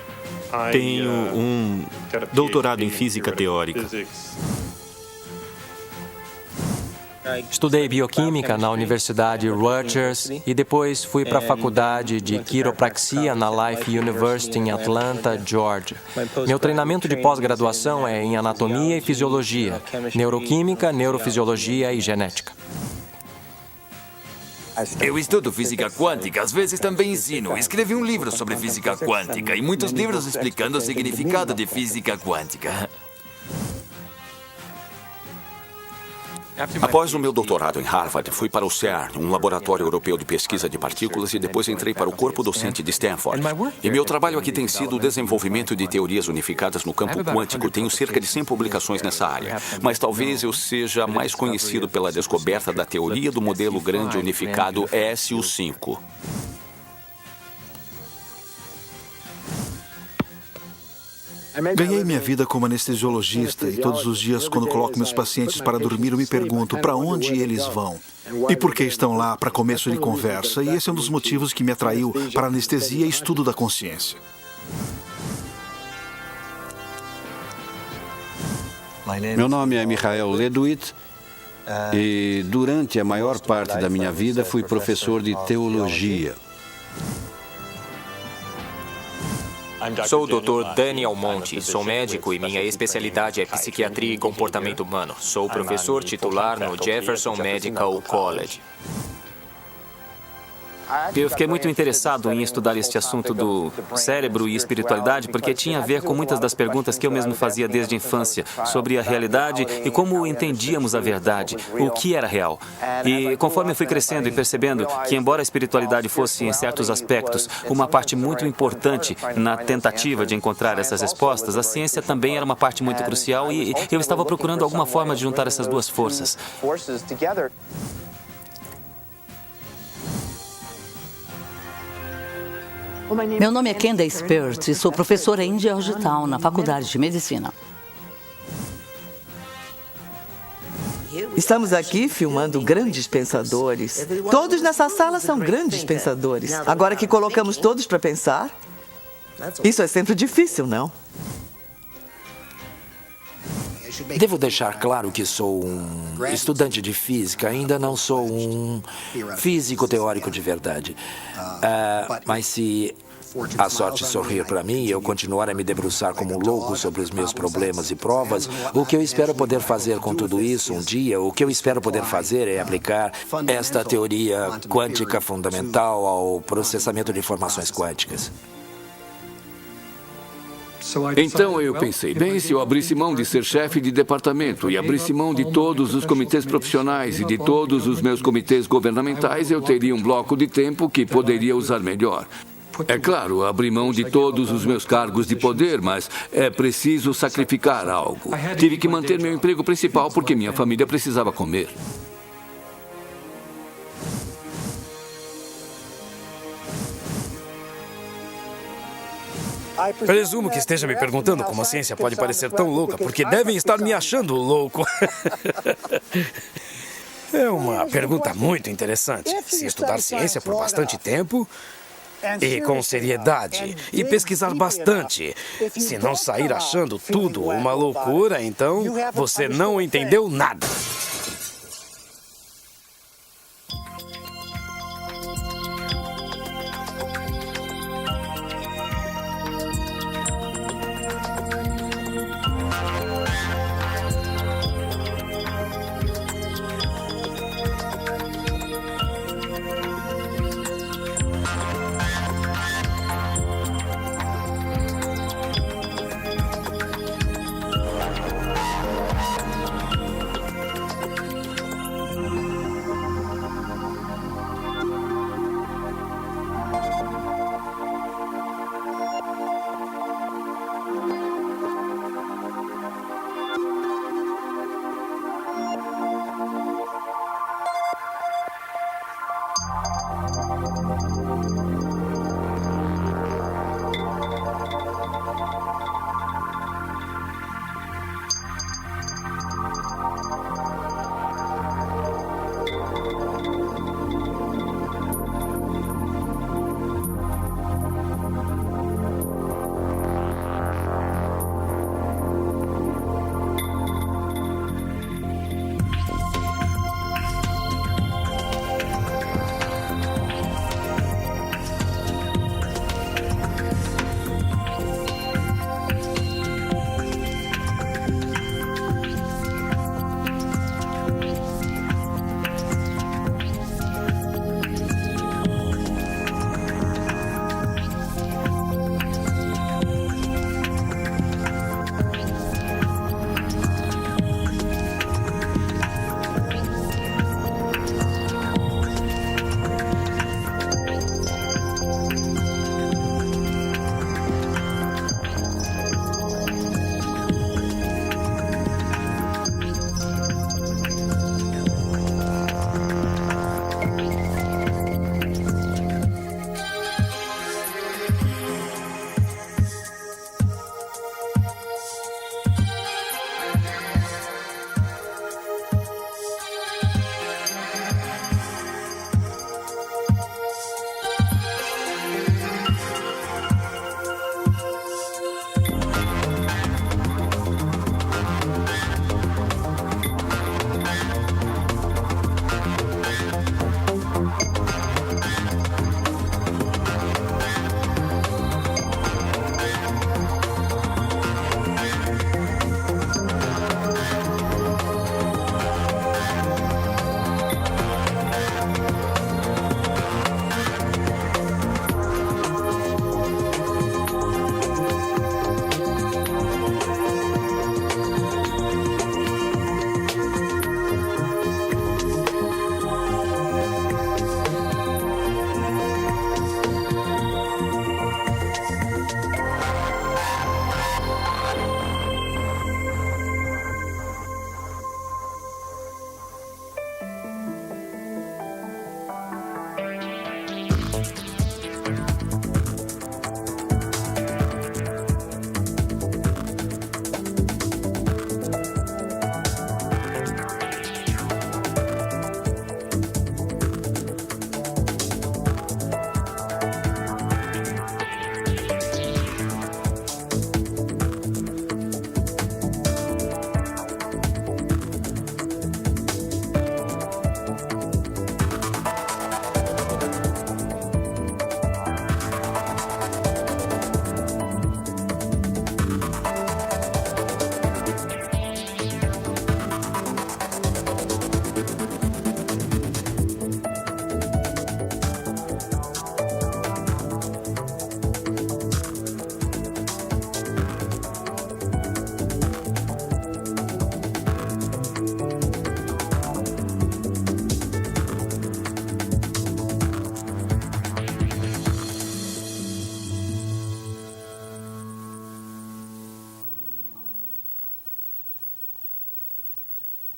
B: tenho um doutorado em física teórica.
C: Estudei bioquímica na Universidade Rutgers e depois fui para a faculdade de quiropraxia na Life University em Atlanta, Georgia. Meu treinamento de pós-graduação é em anatomia e fisiologia, neuroquímica, neurofisiologia e genética.
P: Eu estudo física quântica, às vezes também ensino. Escrevi um livro sobre física quântica e muitos livros explicando o significado de física quântica.
Q: Após o meu doutorado em Harvard, fui para o CERN, um laboratório europeu de pesquisa de partículas, e depois entrei para o corpo docente de Stanford. E meu trabalho aqui tem sido o desenvolvimento de teorias unificadas no campo quântico. Tenho cerca de 100 publicações nessa área. Mas talvez eu seja mais conhecido pela descoberta da teoria do modelo grande unificado SU5.
L: Ganhei minha vida como anestesiologista e todos os dias, quando coloco meus pacientes para dormir, eu me pergunto para onde eles vão e por que estão lá para começo de conversa. E esse é um dos motivos que me atraiu para a anestesia e estudo da consciência.
I: Meu nome é Michael Ledwith e durante a maior parte da minha vida fui professor de teologia.
R: Sou o Dr. Daniel Monte, sou médico e minha especialidade é psiquiatria e comportamento humano. Sou professor titular no Jefferson Medical College.
O: Eu fiquei muito interessado em estudar este assunto do cérebro e espiritualidade porque tinha a ver com muitas das perguntas que eu mesmo fazia desde a infância sobre a realidade e como entendíamos a verdade, o que era real. E conforme eu fui crescendo e percebendo que, embora a espiritualidade fosse, em certos aspectos, uma parte muito importante na tentativa de encontrar essas respostas, a ciência também era uma parte muito crucial e eu estava procurando alguma forma de juntar essas duas forças.
G: Meu nome é Kenda Spirit e sou professora em Georgetown, na Faculdade de Medicina.
E: Estamos aqui filmando grandes pensadores. Todos nessa sala são grandes pensadores. Agora que colocamos todos para pensar, isso é sempre difícil, não?
K: Devo deixar claro que sou um estudante de física, ainda não sou um físico teórico de verdade. Mas se a sorte sorrir para mim e eu continuar a me debruçar como um louco sobre os meus problemas e provas, o que eu espero poder fazer com tudo isso um dia, o que eu espero poder fazer é aplicar esta teoria quântica fundamental ao processamento de informações quânticas.
F: Então eu pensei, bem, se eu abrisse mão de ser chefe de departamento e abrisse mão de todos os comitês profissionais e de todos os meus comitês governamentais, eu teria um bloco de tempo que poderia usar melhor. É claro, abri mão de todos os meus cargos de poder, mas é preciso sacrificar algo. Tive que manter meu emprego principal porque minha família precisava comer.
M: Presumo que esteja me perguntando como a ciência pode parecer tão louca, porque devem estar me achando louco. É uma pergunta muito interessante. Se estudar ciência por bastante tempo e com seriedade e pesquisar bastante, se não sair achando tudo uma loucura, então você não entendeu nada.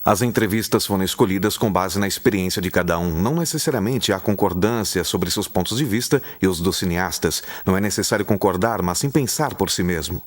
A: As entrevistas foram escolhidas com base na experiência de cada um. Não necessariamente há concordância sobre seus pontos de vista e os dos cineastas. Não é necessário concordar, mas sim pensar por si mesmo.